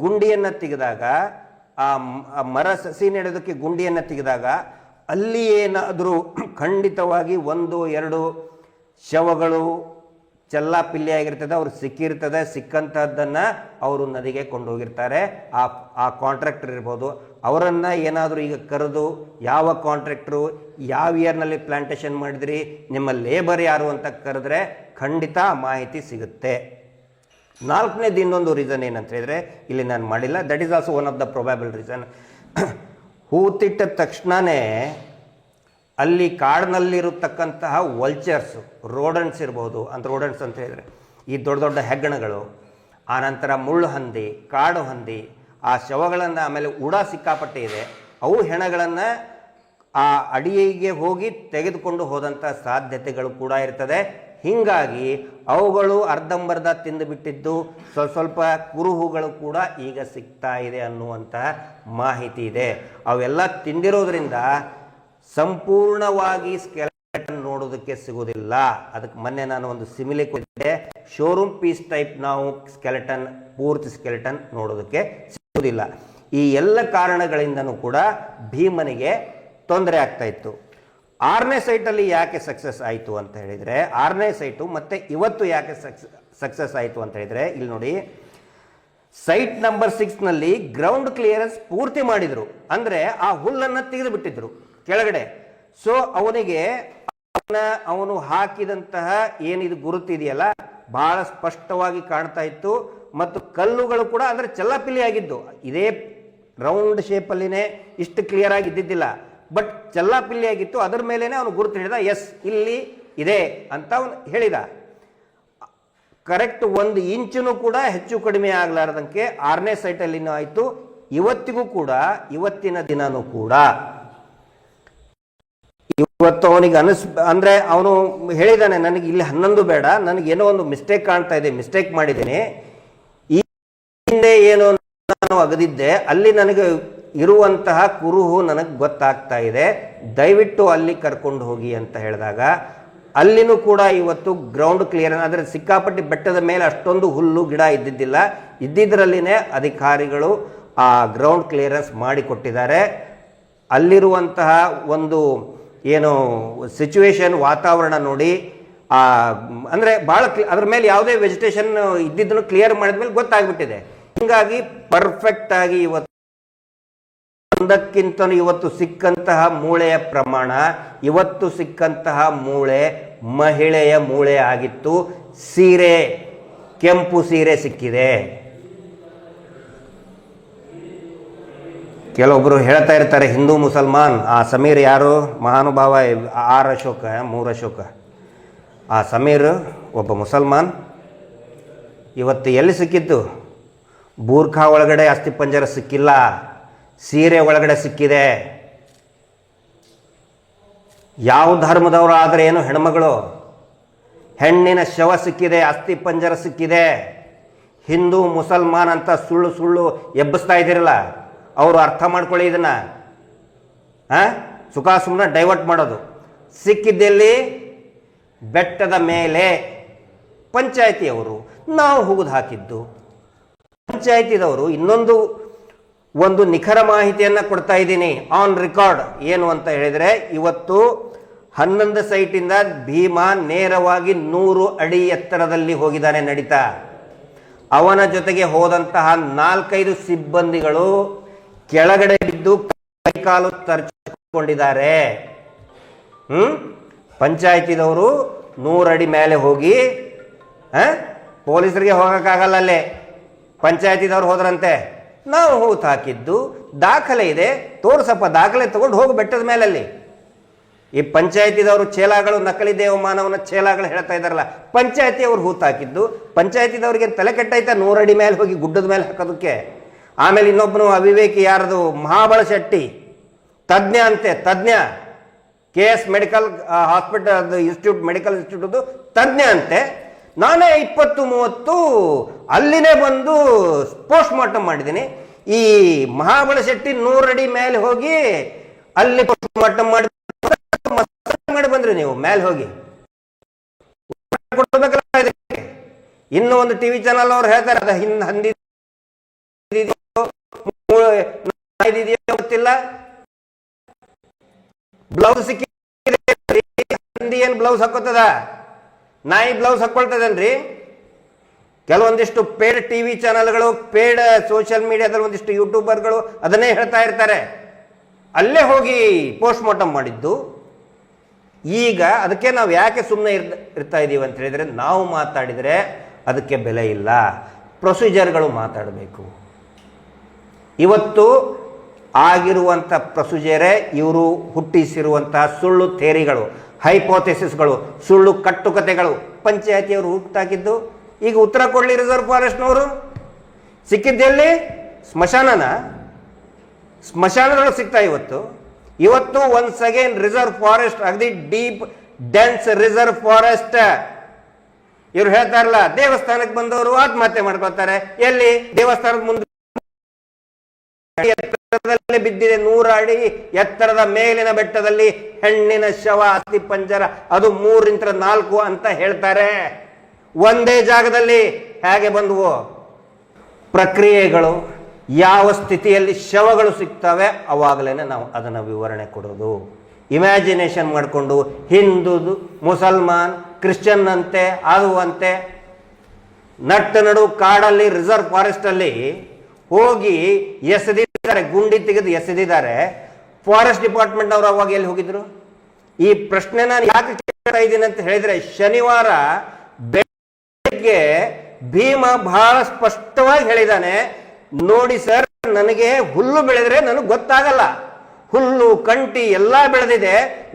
ಗುಂಡಿಯನ್ನು ತೆಗೆದಾಗ, ಆ ಮರ ಸಸಿ ನೆಡೋದಕ್ಕೆ ಗುಂಡಿಯನ್ನು ತೆಗೆದಾಗ ಅಲ್ಲಿ ಏನಾದರೂ ಖಂಡಿತವಾಗಿ 1-2 ಶವಗಳು ಚೆಲ್ಲಾಪಿಲ್ಲಿ ಆಗಿರ್ತದೆ, ಅವ್ರು ಸಿಕ್ಕಿರ್ತದೆ. ಸಿಕ್ಕಂಥದ್ದನ್ನು ಅವರು ನದಿಗೆ ಕೊಂಡೋಗಿರ್ತಾರೆ. ಆ ಕಾಂಟ್ರಾಕ್ಟರ್ ಇರ್ಬೋದು, ಅವರನ್ನು ಏನಾದರೂ ಈಗ ಕರೆದು, ಯಾವ ಕಾಂಟ್ರಾಕ್ಟ್ರು ಯಾವ ಇಯರ್ನಲ್ಲಿ ಪ್ಲಾಂಟೇಶನ್ ಮಾಡಿದ್ರಿ, ನಿಮ್ಮ ಲೇಬರ್ ಯಾರು ಅಂತ ಕರೆದ್ರೆ ಖಂಡಿತ ಮಾಹಿತಿ ಸಿಗುತ್ತೆ. 4ನೇದು ಇನ್ನೊಂದು ರೀಸನ್ ಏನಂತ ಹೇಳಿದರೆ, ಇಲ್ಲಿ ನಾನು ಮಾಡಿಲ್ಲ, that is also one of the probable reason. ಹೂತಿಟ್ಟ ತಕ್ಷಣವೇ ಅಲ್ಲಿ ಕಾಡಿನಲ್ಲಿರತಕ್ಕಂತಹ ವಲ್ಚರ್ಸ್, ರೋಡಂಟ್ಸ್ ಇರ್ಬೋದು. ರೋಡಂಟ್ಸ್ ಅಂತ ಹೇಳಿದರೆ ಈ ದೊಡ್ಡ ದೊಡ್ಡ ಹೆಗ್ಗಣಗಳು, ಆನಂತರ ಮುಳ್ಳು ಹಂದಿ, ಕಾಡು ಹಂದಿ, ಆ ಶವಗಳನ್ನು, ಆಮೇಲೆ ಉಡ ಸಿಕ್ಕಾಪಟ್ಟೆ ಇದೆ, ಅವು ಹೆಣಗಳನ್ನು ಆ ಅಡಿಗೆ ಹೋಗಿ ತೆಗೆದುಕೊಂಡು ಹೋದಂಥ ಸಾಧ್ಯತೆಗಳು ಕೂಡ ಇರ್ತದೆ. ಹೀಗಾಗಿ ಅವುಗಳು ಅರ್ಧಂಬರ್ಧ ತಿಂದು ಬಿಟ್ಟಿದ್ದು, ಸ್ವಲ್ಪ ಕುರುಹುಗಳು ಕೂಡ ಈಗ ಸಿಗ್ತಾ ಇದೆ ಅನ್ನುವಂತಹ ಮಾಹಿತಿ ಇದೆ. ಅವೆಲ್ಲ ತಿಂದಿರೋದ್ರಿಂದ ಸಂಪೂರ್ಣವಾಗಿ ಸ್ಕೆಲೆಟನ್ ನೋಡೋದಕ್ಕೆ ಸಿಗೋದಿಲ್ಲ. ಅದಕ್ಕೆ ಮೊನ್ನೆ ನಾನು ಒಂದು ಸಿಮಿಲಿ ಕೊಟ್ಟಿದ್ದೆ, ಶೋರೂಮ್ ಪೀಸ್ ಟೈಪ್ ನಾವು ಸ್ಕೆಲೆಟನ್, ಪೂರ್ತಿ ಸ್ಕೆಲೆಟನ್ ನೋಡೋದಕ್ಕೆ ಸಿಗೋದಿಲ್ಲ. ಈ ಎಲ್ಲ ಕಾರಣಗಳಿಂದನೂ ಕೂಡ ಭೀಮನಿಗೆ ತೊಂದರೆ ಆಗ್ತಾ ಇತ್ತು. 6ನೇ ಸೈಟಲ್ಲಿ ಯಾಕೆ ಸಕ್ಸಸ್ ಆಯಿತು ಅಂತ ಹೇಳಿದರೆ, 6ನೇ ಸೈಟು ಮತ್ತು ಇವತ್ತು ಯಾಕೆ ಸಕ್ಸಸ್ ಆಯಿತು ಅಂತ ಹೇಳಿದರೆ, ಇಲ್ಲಿ ನೋಡಿ, ಸೈಟ್ ನಂಬರ್ 6ನಲ್ಲಿ ಗ್ರೌಂಡ್ ಕ್ಲಿಯರೆನ್ಸ್ ಪೂರ್ತಿ ಮಾಡಿದರು. ಅಂದರೆ ಆ ಹುಲ್ಲನ್ನು ತೆಗೆದು ಬಿಟ್ಟಿದ್ರು ಕೆಳಗಡೆ. ಸೊ ಅವನಿಗೆ ಅವನು ಹಾಕಿದಂತಹ ಏನಿದು ಗುರುತಿದೆಯಲ್ಲ ಬಹಳ ಸ್ಪಷ್ಟವಾಗಿ ಕಾಣ್ತಾ ಇತ್ತು. ಮತ್ತು ಕಲ್ಲುಗಳು ಕೂಡ ಅಂದರೆ ಚೆಲ್ಲಾಪಿಲ್ಲಿ ಆಗಿದ್ದು, ಇದೇ ರೌಂಡ್ ಶೇಪಲ್ಲಿನೇ ಇಷ್ಟು ಕ್ಲಿಯರ್ ಆಗಿ ಇದ್ದಿದ್ದಿಲ್ಲ, ಬಟ್ ಚೆಲ್ಲಾಪಿಲ್ಲಿ ಆಗಿತ್ತು. ಅದರ ಮೇಲೇನೆ ಅವನು ಗುರುತು ಹಿಡಿದ, ಎಸ್ ಇಲ್ಲಿ ಇದೆ ಅಂತ ಅವನು ಹೇಳಿದ. ಕರೆಕ್ಟ್ 1 ಇಂಚು ಕೂಡ ಹೆಚ್ಚು ಕಡಿಮೆ ಆಗಲಾರ್ದಂಗೆ 6ನೇ ಸೈಟಲ್ಲಿನೂ ಆಯಿತು, ಇವತ್ತಿಗೂ ಕೂಡ, ಇವತ್ತಿನ ದಿನನೂ ಕೂಡ ಇವತ್ತು ಅವನಿಗೆ ಅಂದರೆ ಅವನು ಹೇಳಿದ್ದಾನೆ, ನನಗೆ ಇಲ್ಲಿ 11 ಬೇಡ, ನನಗೇನೋ ಒಂದು ಮಿಸ್ಟೇಕ್ ಕಾಣ್ತಾ ಇದೆ, ಮಿಸ್ಟೇಕ್ ಮಾಡಿದ್ದೀನಿ, ಈ ಹಿಂದೆ ಏನು ನಾನು ಅಗದಿದ್ದೆ ಅಲ್ಲಿ ನನಗೆ ಇರುವಂತಹ ಕುರುಹು ನನಗೆ ಗೊತ್ತಾಗ್ತಾ ಇದೆ, ದಯವಿಟ್ಟು ಅಲ್ಲಿ ಕರ್ಕೊಂಡು ಹೋಗಿ ಅಂತ ಹೇಳಿದಾಗ ಅಲ್ಲಿನೂ ಕೂಡ ಇವತ್ತು ಗ್ರೌಂಡ್ ಕ್ಲಿಯರ್, ಆದರೆ ಸಿಕ್ಕಾಪಟ್ಟಿ ಬೆಟ್ಟದ ಮೇಲೆ ಅಷ್ಟೊಂದು ಹುಲ್ಲು ಗಿಡ ಇದ್ದಿದ್ದಿಲ್ಲ, ಇದ್ದಿದ್ದರಲ್ಲಿನೇ ಅಧಿಕಾರಿಗಳು ಆ ಗ್ರೌಂಡ್ ಕ್ಲಿಯರೆನ್ಸ್ ಮಾಡಿಕೊಟ್ಟಿದ್ದಾರೆ. ಅಲ್ಲಿರುವಂತಹ ಒಂದು ಏನು ಸಿಚುವೇಶನ್, ವಾತಾವರಣ ನೋಡಿ ಅಂದರೆ ಭಾಳ ಅದ್ರ ಮೇಲೆ ಯಾವುದೇ ವೆಜಿಟೇಷನ್ ಇದ್ದಿದ್ದನ್ನು ಕ್ಲಿಯರ್ ಮಾಡಿದ್ಮೇಲೆ ಗೊತ್ತಾಗ್ಬಿಟ್ಟಿದೆ. ಹೀಗಾಗಿ ಪರ್ಫೆಕ್ಟ್ ಆಗಿ ಇವತ್ತು ಒಂದಕ್ಕಿಂತ ಇವತ್ತು ಸಿಕ್ಕಂತಹ ಮೂಳೆಯ ಪ್ರಮಾಣ, ಇವತ್ತು ಸಿಕ್ಕಂತಹ ಮೂಳೆ ಮಹಿಳೆಯ ಮೂಳೆ ಆಗಿತ್ತು. ಸೀರೆ, ಕೆಂಪು ಸೀರೆ ಸಿಕ್ಕಿದೆ. ಕೆಲವೊಬ್ಬರು ಹೇಳ್ತಾ ಇರ್ತಾರೆ ಹಿಂದೂ ಮುಸಲ್ಮಾನ್. ಆ ಸಮೀರ್ ಯಾರು ಮಹಾನುಭಾವ, 6 ಅಶೋಕ 3 ಅಶೋಕ, ಆ ಸಮೀರ್ ಒಬ್ಬ ಮುಸಲ್ಮಾನ್. ಇವತ್ತು ಎಲ್ಲಿ ಸಿಕ್ಕಿತ್ತು? ಬೂರ್ಖಾ ಒಳಗಡೆ ಅಸ್ಥಿಪಂಜರ ಸಿಕ್ಕಿಲ್ಲ, ಸೀರೆ ಒಳಗಡೆ ಸಿಕ್ಕಿದೆ. ಯಾವ ಧರ್ಮದವರು ಆದರೆ ಏನು ಹೆಣ್ಮಗಳು, ಹೆಣ್ಣಿನ ಶವ ಸಿಕ್ಕಿದೆ, ಅಸ್ಥಿಪಂಜರ ಸಿಕ್ಕಿದೆ. ಹಿಂದೂ ಮುಸಲ್ಮಾನ್ ಅಂತ ಸುಳ್ಳು ಸುಳ್ಳು ಎಬ್ಬಿಸ್ತಾ ಇದ್ದೀರಲ್ಲ, ಅವರು ಅರ್ಥ ಮಾಡ್ಕೊಳ್ಳಿ ಇದನ್ನ. ಸುಖ ಸುಮ್ಮನೆ ಡೈವರ್ಟ್ ಮಾಡೋದು. ಸಿಕ್ಕಿದ್ದೆಲ್ಲಿ? ಬೆಟ್ಟದ ಮೇಲೆ. ಪಂಚಾಯತಿಯವರು ನಾವು ಹುಗಿದು ಹಾಕಿದ್ದು. ಪಂಚಾಯತಿದವರು ಇನ್ನೊಂದು ಒಂದು ನಿಖರ ಮಾಹಿತಿಯನ್ನು ಕೊಡ್ತಾ ಇದ್ದೀನಿ ಆನ್ ರೆಕಾರ್ಡ್. ಏನು ಅಂತ ಹೇಳಿದರೆ, ಇವತ್ತು 11 ಸೈಟಿಂದ ಭೀಮಾ ನೇರವಾಗಿ 100 ಅಡಿ ಎತ್ತರದಲ್ಲಿ ಹೋಗಿದ್ದಾನೆ ನಡೀತಾ. ಅವನ ಜೊತೆಗೆ ಹೋದಂತಹ 4-5 ಸಿಬ್ಬಂದಿಗಳು ಕೆಳಗಡೆ ಬಿದ್ದು ಕೈಕಾಲು ತರ್ಚಿಕೊಂಡಿದ್ದಾರೆ. ಪಂಚಾಯತಿದವರು 100 ಅಡಿ ಮೇಲೆ ಹೋಗಿ, ಪೊಲೀಸರಿಗೆ ಹೋಗೋಕ್ಕಾಗಲ್ಲ, ಅಲ್ಲೇ ಪಂಚಾಯತಿದವ್ರು ಹೋದ್ರಂತೆ. ನಾವು ಹೂತು ಹಾಕಿದ್ದು ದಾಖಲೆ ಇದೆ, ತೋರ್ಸಪ್ಪ ದಾಖಲೆ ತಗೊಂಡು ಹೋಗು ಬೆಟ್ಟದ ಮೇಲಲ್ಲಿ. ಈ ಪಂಚಾಯತಿದವರು ಚೇಲಾಗಳು, ನಕಲಿ ದೇವಮಾನವನ ಚೇಲಾಗಳು ಹೇಳ್ತಾ ಇದ್ದಾರಲ್ಲ, ಪಂಚಾಯತಿಯವ್ರು ಹೂತು ಹಾಕಿದ್ದು. ಪಂಚಾಯತಿದವ್ರಿಗೆ ತಲೆ ಕೆಟ್ಟಾಯ್ತಾ 100 ಅಡಿ ಮೇಲೆ ಹೋಗಿ ಗುಡ್ಡದ ಮೇಲೆ ಹಾಕೋದಕ್ಕೆ? ಆಮೇಲೆ ಇನ್ನೊಬ್ಬನು ಅವಿವೇಕಿ, ಯಾರದು, ಮಹಾಬಳ ಶೆಟ್ಟಿ, ತಜ್ಞ ಅಂತೆ, ತಜ್ಞ, KS medical hospital institute, medical institute ತಜ್ಞ ಅಂತೆ. ನಾನೇ 20-30 ಅಲ್ಲಿನೇ ಬಂದು ಪೋಸ್ಟ್ ಮಾರ್ಟಮ್ ಮಾಡಿದ್ದೀನಿ. ಈ ಮಹಾಬಳ ಶೆಟ್ಟಿ 100 ಅಡಿ ಮೇಲೆ ಹೋಗಿ ಅಲ್ಲಿ ಪೋಸ್ಟ್ ಮಾರ್ಟಮ್ ಮಾಡಿ ಬಂದ್ರಿ ನೀವು ಮೇಲೆ ಹೋಗಿ. ಇನ್ನು ಒಂದು ಟಿವಿ ಚಾನಲ್ ಅವ್ರು ಹೇಳ್ತಾರೆ, ಅದ ಹಂದಿ ಗೊತ್ತಿಲ್ಲ, ಬ್ಲೌಸ್ ಸಿಕ್ಕಿದೆ, ಹಂದಿ ಏನ್ ಬ್ಲೌಸ್ ಹಾಕೋತದ? ನಾಯಿ ಬ್ಲೌಸ್ ಹಾಕೊಳ್ತದನ್ರಿ? ಕೆಲವೊಂದಿಷ್ಟು ಪೇಡ್ ಟಿವಿ ಚಾನಲ್ಗಳು, ಪೇಡ್ ಸೋಷಿಯಲ್ ಮೀಡಿಯಾದಲ್ಲಿ ಒಂದಿಷ್ಟು ಯೂಟ್ಯೂಬರ್ಗಳು ಅದನ್ನೇ ಹೇಳ್ತಾ ಇರ್ತಾರೆ. ಅಲ್ಲೇ ಹೋಗಿ ಪೋಸ್ಟ್ ಮಾರ್ಟಮ್ ಮಾಡಿದ್ದು. ಈಗ ಅದಕ್ಕೆ ನಾವು ಯಾಕೆ ಸುಮ್ಮನೆ ಇರ್ತಾ ಇದ್ದೀವಿ ಅಂತ ಹೇಳಿದರೆ, ನಾವು ಮಾತಾಡಿದರೆ ಅದಕ್ಕೆ ಬೆಲೆ ಇಲ್ಲ, ಪ್ರೊಸೀಜರ್ಗಳು ಮಾತಾಡಬೇಕು. ಇವತ್ತು ಆಗಿರುವಂಥ ಪ್ರೊಸೀಜರೇ ಇವರು ಹುಟ್ಟಿಸಿರುವಂತಹ ಸುಳ್ಳು ಥೇರಿಗಳು, ಹೈಪೋಥೆಸಿಸ್ಗಳು, ಸುಳ್ಳು ಕಟ್ಟುಕತೆಗಳು ಪಂಚಾಯತಿಯವರು ಹುಟ್ಟಾಕಿದ್ದು. ಈಗ ಉತ್ತರ ಕೊಡಲಿ ರಿಸರ್ವ್ ಫಾರೆಸ್ಟ್ನವರು. ಸಿಕ್ಕಿದ್ದೆಲ್ಲಿ? ಸ್ಮಶಾನಗಳು ಸಿಗ್ತಾ ಇವತ್ತು ಒನ್ಸ್ ಅಗೇನ್ ರಿಸರ್ವ್ ಫಾರೆಸ್ಟ್, ಅಗದಿ ಡೀಪ್ ಡೆನ್ಸ್ ರಿಸರ್ವ್ ಫಾರೆಸ್ಟ್. ಇವ್ರು ಹೇಳ್ತಾರಲ್ಲ, ದೇವಸ್ಥಾನಕ್ಕೆ ಬಂದವರು ಆತ್ಮಹತ್ಯೆ ಮಾಡ್ಕೊತಾರೆ. ಎಲ್ಲಿ? ದೇವಸ್ಥಾನದ ಮುಂದೆ ಎತ್ತರದಲ್ಲಿ ಬಿದ್ದಿದೆ, 100 ಅಡಿ ಎತ್ತರದ ಮೇಲಿನ ಬೆಟ್ಟದಲ್ಲಿ ಹೆಣ್ಣಿನ ಶವ, ಅಸ್ಥಿ ಪಂಜರ, ಅದು 3-4 ಅಂತ ಹೇಳ್ತಾರೆ. ಒಂದೇ ಜಾಗದಲ್ಲಿ ಹೇಗೆ ಬಂದವು? ಪ್ರಕ್ರಿಯೆಗಳು, ಯಾವ ಸ್ಥಿತಿಯಲ್ಲಿ ಶವಗಳು ಸಿಗ್ತವೆ ಅವಾಗಲೇ ನಾವು ಅದನ್ನು ವಿವರಣೆ ಕೊಡೋದು. ಇಮ್ಯಾಜಿನೇಷನ್ ಮಾಡಿಕೊಂಡು ಹಿಂದೂ, ಮುಸಲ್ಮಾನ್, ಕ್ರಿಶ್ಚಿಯನ್ ಅಂತೆ, ಅದು ಅಂತೆ, ನಡು ಕಾಡಲ್ಲಿ ರಿಸರ್ವ್ ಫಾರೆಸ್ಟ್ ಅಲ್ಲಿ ಹೋಗಿ ಎಸೆದಿದ್ದಾರೆ, ಗುಂಡಿ ತೆಗೆದು ಎಸೆದಿದ್ದಾರೆ. ಫಾರೆಸ್ಟ್ ಡಿಪಾರ್ಟ್ಮೆಂಟ್ ಅವರು ಅವಾಗ ಎಲ್ಲಿ ಹೋಗಿದ್ರು? ಈ ಪ್ರಶ್ನೆ ನಾನು ಯಾಕೆ ಕೇಳ್ತಾ ಇದ್ದೀನಿ ಅಂತ ಹೇಳಿದ್ರೆ, ಶನಿವಾರ ಬೆಳಗ್ಗೆ ಭೀಮಾ ಬಹಳ ಸ್ಪಷ್ಟವಾಗಿ ಹೇಳಿದ್ದಾನೆ, ನೋಡಿ ಸರ್, ನನಗೆ ಹುಲ್ಲು ಬೆಳೆದ್ರೆ ನನಗೆ ಗೊತ್ತಾಗಲ್ಲ, ಹುಲ್ಲು ಕಂಟಿ ಎಲ್ಲ ಬೆಳೆದಿದೆ,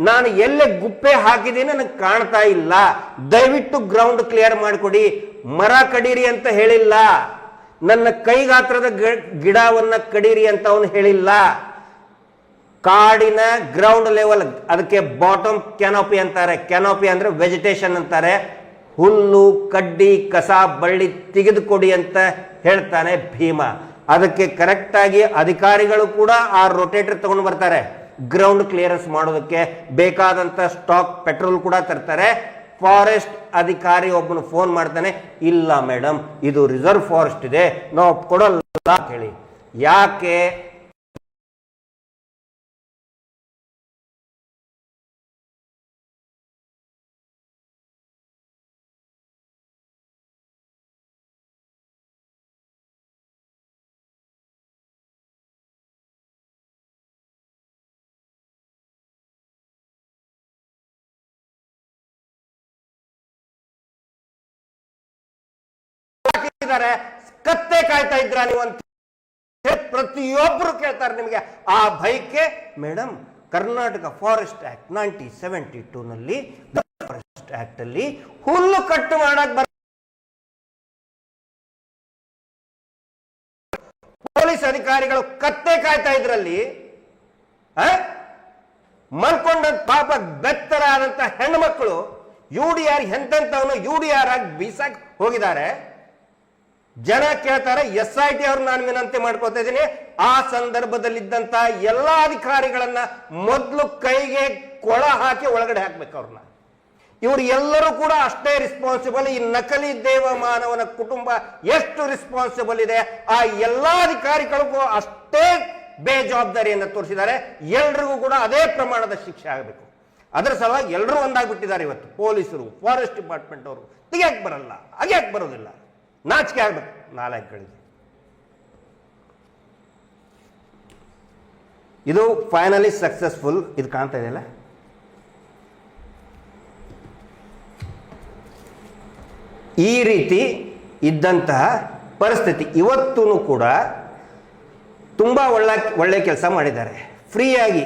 ನಾನು ಎಲ್ಲೇ ಗುಪ್ಪೆ ಹಾಕಿದ್ದೀನಿ ನನಗೆ ಕಾಣ್ತಾ ಇಲ್ಲ, ದಯವಿಟ್ಟು ಗ್ರೌಂಡ್ ಕ್ಲಿಯರ್ ಮಾಡಿಕೊಡಿ. ಮರ ಕಡೀರಿ ಅಂತ ಹೇಳಿಲ್ಲ, ನನ್ನ ಕೈಗಾತ್ರದ ಗಿಡವನ್ನ ಕಡೀರಿ ಅಂತ ಅವನು ಹೇಳಿಲ್ಲ. ಕಾಡಿನ ಗ್ರೌಂಡ್ ಲೆವೆಲ್, ಅದಕ್ಕೆ ಬಾಟಮ್ ಕ್ಯಾನೋಪಿ ಅಂತಾರೆ. ಕ್ಯಾನೋಪಿ ಅಂದ್ರೆ ವೆಜಿಟೇಷನ್ ಅಂತಾರೆ. ಹುಲ್ಲು ಕಡ್ಡಿ ಕಸ ಬಳ್ಳಿ ತೆಗೆದುಕೊಡಿ ಅಂತ ಹೇಳ್ತಾನೆ ಭೀಮ. ಅದಕ್ಕೆ ಕರೆಕ್ಟ್ ಆಗಿ ಅಧಿಕಾರಿಗಳು ಕೂಡ ಆ ರೊಟೇಟರ್ ತಗೊಂಡು ಬರ್ತಾರೆ. ಗ್ರೌಂಡ್ ಕ್ಲಿಯರೆನ್ಸ್ ಮಾಡೋದಕ್ಕೆ ಬೇಕಾದಂತ ಸ್ಟಾಕ್ ಪೆಟ್ರೋಲ್ ಕೂಡ ತರ್ತಾರೆ. ಫಾರೆಸ್ಟ್ ಅಧಿಕಾರಿ ಒಬ್ಬನು ಫೋನ್ ಮಾಡ್ತಾನೆ, ಇಲ್ಲ ಮೇಡಮ್ ಇದು ರಿಸರ್ವ್ ಫಾರೆಸ್ಟ್ ಇದೆ, ನಾವು ಕೊಡಲ್ಲ ಅಂತ ಹೇಳಿ. ಯಾಕೆ? ಕತ್ತೆ ಕಾಯ್ತಾ ಇದ್ರ ನೀವು ಅಂತ ಪ್ರತಿಯೊಬ್ಬರು ಕೇಳ್ತಾರೆ ನಿಮಗೆ. ಆ ಭಯಕ್ಕೆ ಮೇಡಮ್ ಕರ್ನಾಟಕ ಫಾರೆಸ್ಟ್ ಆಕ್ಟ್ 1972 ನಲ್ಲಿ ಫಾರೆಸ್ಟ್ ಆಕ್ಟ್ ಅಲ್ಲಿ ಹುಲ್ಲು ಕಟ್ಟು ಮಾಡಕ್ ಪೊಲೀಸ್ ಅಧಿಕಾರಿಗಳು ಕತ್ತೆ ಕಾಯ್ತಾ ಇದ್ರಲ್ಲಿ ಮಲ್ಕೊಂಡ ಪಾಪ ಬೆತ್ತರಾದಂತ ಹೆಣ್ಣು ಮಕ್ಕಳು UDR ಎಂತೆಂತವನು UDR ಆಗಿ ಬೀಸಾಕ್ ಹೋಗಿದ್ದಾರೆ. ಜನ ಕೇಳ್ತಾರೆ, SIT ಅವ್ರು ನಾನು ವಿನಂತಿ ಮಾಡ್ಕೊತಾ ಇದ್ದೀನಿ, ಆ ಸಂದರ್ಭದಲ್ಲಿದ್ದಂತ ಎಲ್ಲಾ ಅಧಿಕಾರಿಗಳನ್ನ ಮೊದಲು ಕೈಗೆ ಕೊಳ ಹಾಕಿ ಒಳಗಡೆ ಹಾಕ್ಬೇಕು ಅವ್ರನ್ನ. ಇವರು ಎಲ್ಲರೂ ಕೂಡ ಅಷ್ಟೇ ರಿಸ್ಪಾನ್ಸಿಬಲ್. ಈ ನಕಲಿ ದೇವಮಾನವನ ಕುಟುಂಬ ಎಷ್ಟು ರಿಸ್ಪಾನ್ಸಿಬಲ್ ಇದೆ, ಆ ಎಲ್ಲಾ ಅಧಿಕಾರಿಗಳಿಗೂ ಅಷ್ಟೇ ಬೇಜವಾಬ್ದಾರಿಯನ್ನು ತೋರಿಸಿದ್ದಾರೆ. ಎಲ್ರಿಗೂ ಕೂಡ ಅದೇ ಪ್ರಮಾಣದ ಶಿಕ್ಷೆ ಆಗಬೇಕು. ಅದರ ಸಲುವಾಗಿ ಎಲ್ಲರೂ ಒಂದಾಗ್ಬಿಟ್ಟಿದ್ದಾರೆ. ಇವತ್ತು ಪೊಲೀಸರು, ಫಾರೆಸ್ಟ್ ಡಿಪಾರ್ಟ್ಮೆಂಟ್ ಅವರು ತೆಗಿಯಕ್ ಬರಲ್ಲ, ಅಗ್ಯಾಕ್ ಬರೋದಿಲ್ಲ, ನಾಚಿಕೆ ಆಗ್ಬೇಕು ನಾಲ್ಕುಗಳಿಗೆ. ಇದು ಫೈನಲಿ ಸಕ್ಸಸ್ಫುಲ್. ಇದು ಕಾಣ್ತಾ ಇದೆಯಲ್ಲ, ಈ ರೀತಿ ಇದ್ದಂತಹ ಪರಿಸ್ಥಿತಿ ಇವತ್ತೂ ಕೂಡ ತುಂಬಾ ಒಳ್ಳೆ ಕೆಲಸ ಮಾಡಿದ್ದಾರೆ ಫ್ರೀಯಾಗಿ.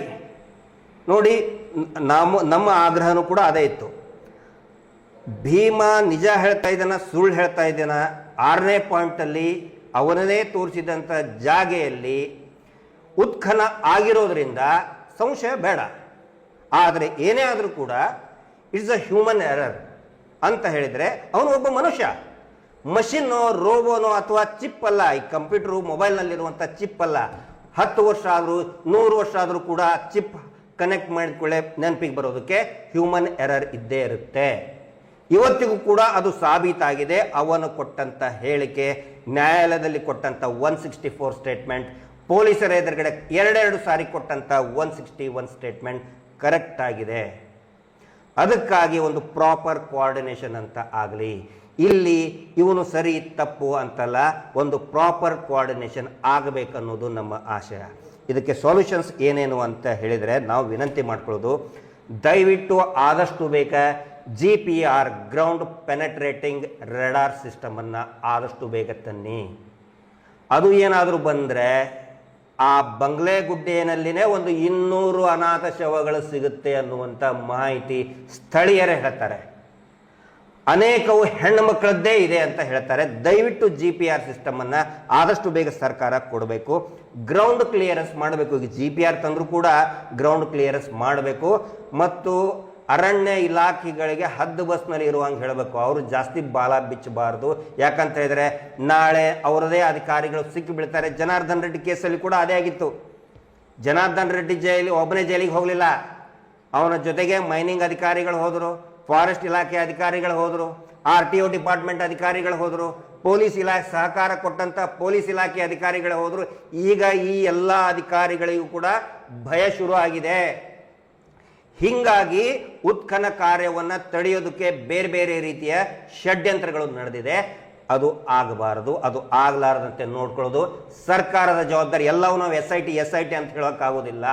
ನೋಡಿ, ನಮ್ಮ ಆಗ್ರಹನೂ ಕೂಡ ಅದೇ ಇತ್ತು. ಭೀಮ ನಿಜ ಹೇಳ್ತಾ ಇದ್ದಾನ, ಸುಳ್ಳು ಹೇಳ್ತಾ ಇದ್ದಾನ, 6ನೇ ಪಾಯಿಂಟಲ್ಲಿ ಅವನದೇ ತೋರಿಸಿದಂಥ ಜಾಗೆಯಲ್ಲಿ ಉತ್ಖನ ಆಗಿರೋದ್ರಿಂದ ಸಂಶಯ ಬೇಡ. ಆದರೆ ಏನೇ ಆದರೂ ಕೂಡ ಇಟ್ಸ್ ಅ ಹ್ಯೂಮನ್ ಎರರ್ ಅಂತ ಹೇಳಿದರೆ ಅವನು ಒಬ್ಬ ಮನುಷ್ಯ. ಮಷಿನ್ನೋ, ರೋಬೋನೋ ಅಥವಾ ಚಿಪ್ ಅಲ್ಲ. ಈ ಕಂಪ್ಯೂಟರು, ಮೊಬೈಲ್ನಲ್ಲಿರುವಂಥ ಚಿಪ್ ಅಲ್ಲ. 10 ವರ್ಷ ಆದರೂ 100 ವರ್ಷ ಆದರೂ ಕೂಡ ಚಿಪ್ ಕನೆಕ್ಟ್ ಮಾಡಿಕೊಳ್ಳೆ ನೆನಪಿಗೆ ಬರೋದಕ್ಕೆ ಹ್ಯೂಮನ್ ಎರರ್ ಇದ್ದೇ ಇರುತ್ತೆ. ಇವತ್ತಿಗೂ ಕೂಡ ಅದು ಸಾಬೀತಾಗಿದೆ. ಅವನು ಕೊಟ್ಟಂತ ಹೇಳಿಕೆ, ನ್ಯಾಯಾಲಯದಲ್ಲಿ ಕೊಟ್ಟಂತ 164 ಸ್ಟೇಟ್ಮೆಂಟ್, ಪೊಲೀಸರ ಎದುರುಗಡೆ 2 ಸಾರಿ ಕೊಟ್ಟಂತ 161 ಸ್ಟೇಟ್ಮೆಂಟ್ ಕರೆಕ್ಟ್ ಆಗಿದೆ. ಅದಕ್ಕಾಗಿ ಒಂದು ಪ್ರಾಪರ್ ಕೋಆರ್ಡಿನೇಷನ್ ಅಂತ ಆಗಲಿ, ಇಲ್ಲಿ ಇವನು ಸರಿ ತಪ್ಪು ಅಂತಲ್ಲ, ಒಂದು ಪ್ರಾಪರ್ ಕೋಆರ್ಡಿನೇಷನ್ ಆಗಬೇಕನ್ನೋದು ನಮ್ಮ ಆಶಯ. ಇದಕ್ಕೆ ಸೊಲ್ಯೂಷನ್ಸ್ ಏನೇನು ಅಂತ ಹೇಳಿದರೆ ನಾವು ವಿನಂತಿ ಮಾಡ್ಕೊಳ್ಳೋದು, ದಯವಿಟ್ಟು ಆದಷ್ಟು ಬೇಗ GPR ಗ್ರೌಂಡ್ ಪೆನೆಟ್ರೇಟಿಂಗ್ ರೆಡಾರ್ ಸಿಸ್ಟಮನ್ನು ಆದಷ್ಟು ಬೇಗ ತನ್ನಿ. ಅದು ಏನಾದರೂ ಬಂದರೆ ಆ ಬಂಗ್ಲೆಗುಡ್ಡೆನಲ್ಲಿನೇ ಒಂದು 200 ಅನಾಥ ಶವಗಳು ಸಿಗುತ್ತೆ ಅನ್ನುವಂಥ ಮಾಹಿತಿ ಸ್ಥಳೀಯರೇ ಹೇಳ್ತಾರೆ. ಅನೇಕವು ಹೆಣ್ಣು ಮಕ್ಕಳದ್ದೇ ಇದೆ ಅಂತ ಹೇಳ್ತಾರೆ. ದಯವಿಟ್ಟು GPR ಸಿಸ್ಟಮನ್ನು ಆದಷ್ಟು ಬೇಗ ಸರ್ಕಾರ ಕೊಡಬೇಕು. ಗ್ರೌಂಡ್ ಕ್ಲಿಯರೆನ್ಸ್ ಮಾಡಬೇಕು. ಈಗ GPR ತಂದರೂ ಕೂಡ ಗ್ರೌಂಡ್ ಕ್ಲಿಯರೆನ್ಸ್ ಮಾಡಬೇಕು. ಮತ್ತು ಅರಣ್ಯ ಇಲಾಖೆಗಳಿಗೆ ಹದ್ದು ಬಸ್ನಲ್ಲಿ ಇರುವಂಗೆ ಹೇಳಬೇಕು. ಅವರು ಜಾಸ್ತಿ ಬಾಲ ಬಿಚ್ಚಬಾರ್ದು. ಯಾಕಂತ ಹೇಳಿದ್ರೆ ನಾಳೆ ಅವರದೇ ಅಧಿಕಾರಿಗಳು ಸಿಕ್ಕಿ ಬೀಳ್ತಾರೆ. ಜನಾರ್ದನ್ ರೆಡ್ಡಿ ಕೇಸಲ್ಲಿ ಕೂಡ ಅದೇ ಆಗಿತ್ತು. ಜನಾರ್ದನ್ ರೆಡ್ಡಿ ಒಬ್ಬನೇ ಜೈಲಿಗೆ ಹೋಗಲಿಲ್ಲ, ಅವನ ಜೊತೆಗೆ ಮೈನಿಂಗ್ ಅಧಿಕಾರಿಗಳು ಹೋದರು, ಫಾರೆಸ್ಟ್ ಇಲಾಖೆ ಅಧಿಕಾರಿಗಳು ಹೋದರು, RTO ಡಿಪಾರ್ಟ್ಮೆಂಟ್ ಅಧಿಕಾರಿಗಳು ಹೋದರು, ಪೊಲೀಸ್ ಇಲಾಖೆ ಸಹಕಾರ ಕೊಟ್ಟಂತ ಪೊಲೀಸ್ ಇಲಾಖೆ ಅಧಿಕಾರಿಗಳು ಹೋದರು. ಈಗ ಈ ಎಲ್ಲ ಅಧಿಕಾರಿಗಳಿಗೂ ಕೂಡ ಭಯ ಶುರು ಆಗಿದೆ. ಹಿಂಗಾಗಿ ಉತ್ಖನ ಕಾರ್ಯವನ್ನು ತಡೆಯೋದಕ್ಕೆ ಬೇರೆ ಬೇರೆ ರೀತಿಯ ಷಡ್ಯಂತ್ರಗಳು ನಡೆದಿದೆ. ಅದು ಆಗಬಾರದು. ಅದು ಆಗಲಾರದಂತೆ ನೋಡ್ಕೊಳ್ಳೋದು ಸರ್ಕಾರದ ಜವಾಬ್ದಾರಿ. ಎಲ್ಲವೂ ನಾವು SIT ಅಂತ ಹೇಳೋಕ್ಕಾಗೋದಿಲ್ಲ.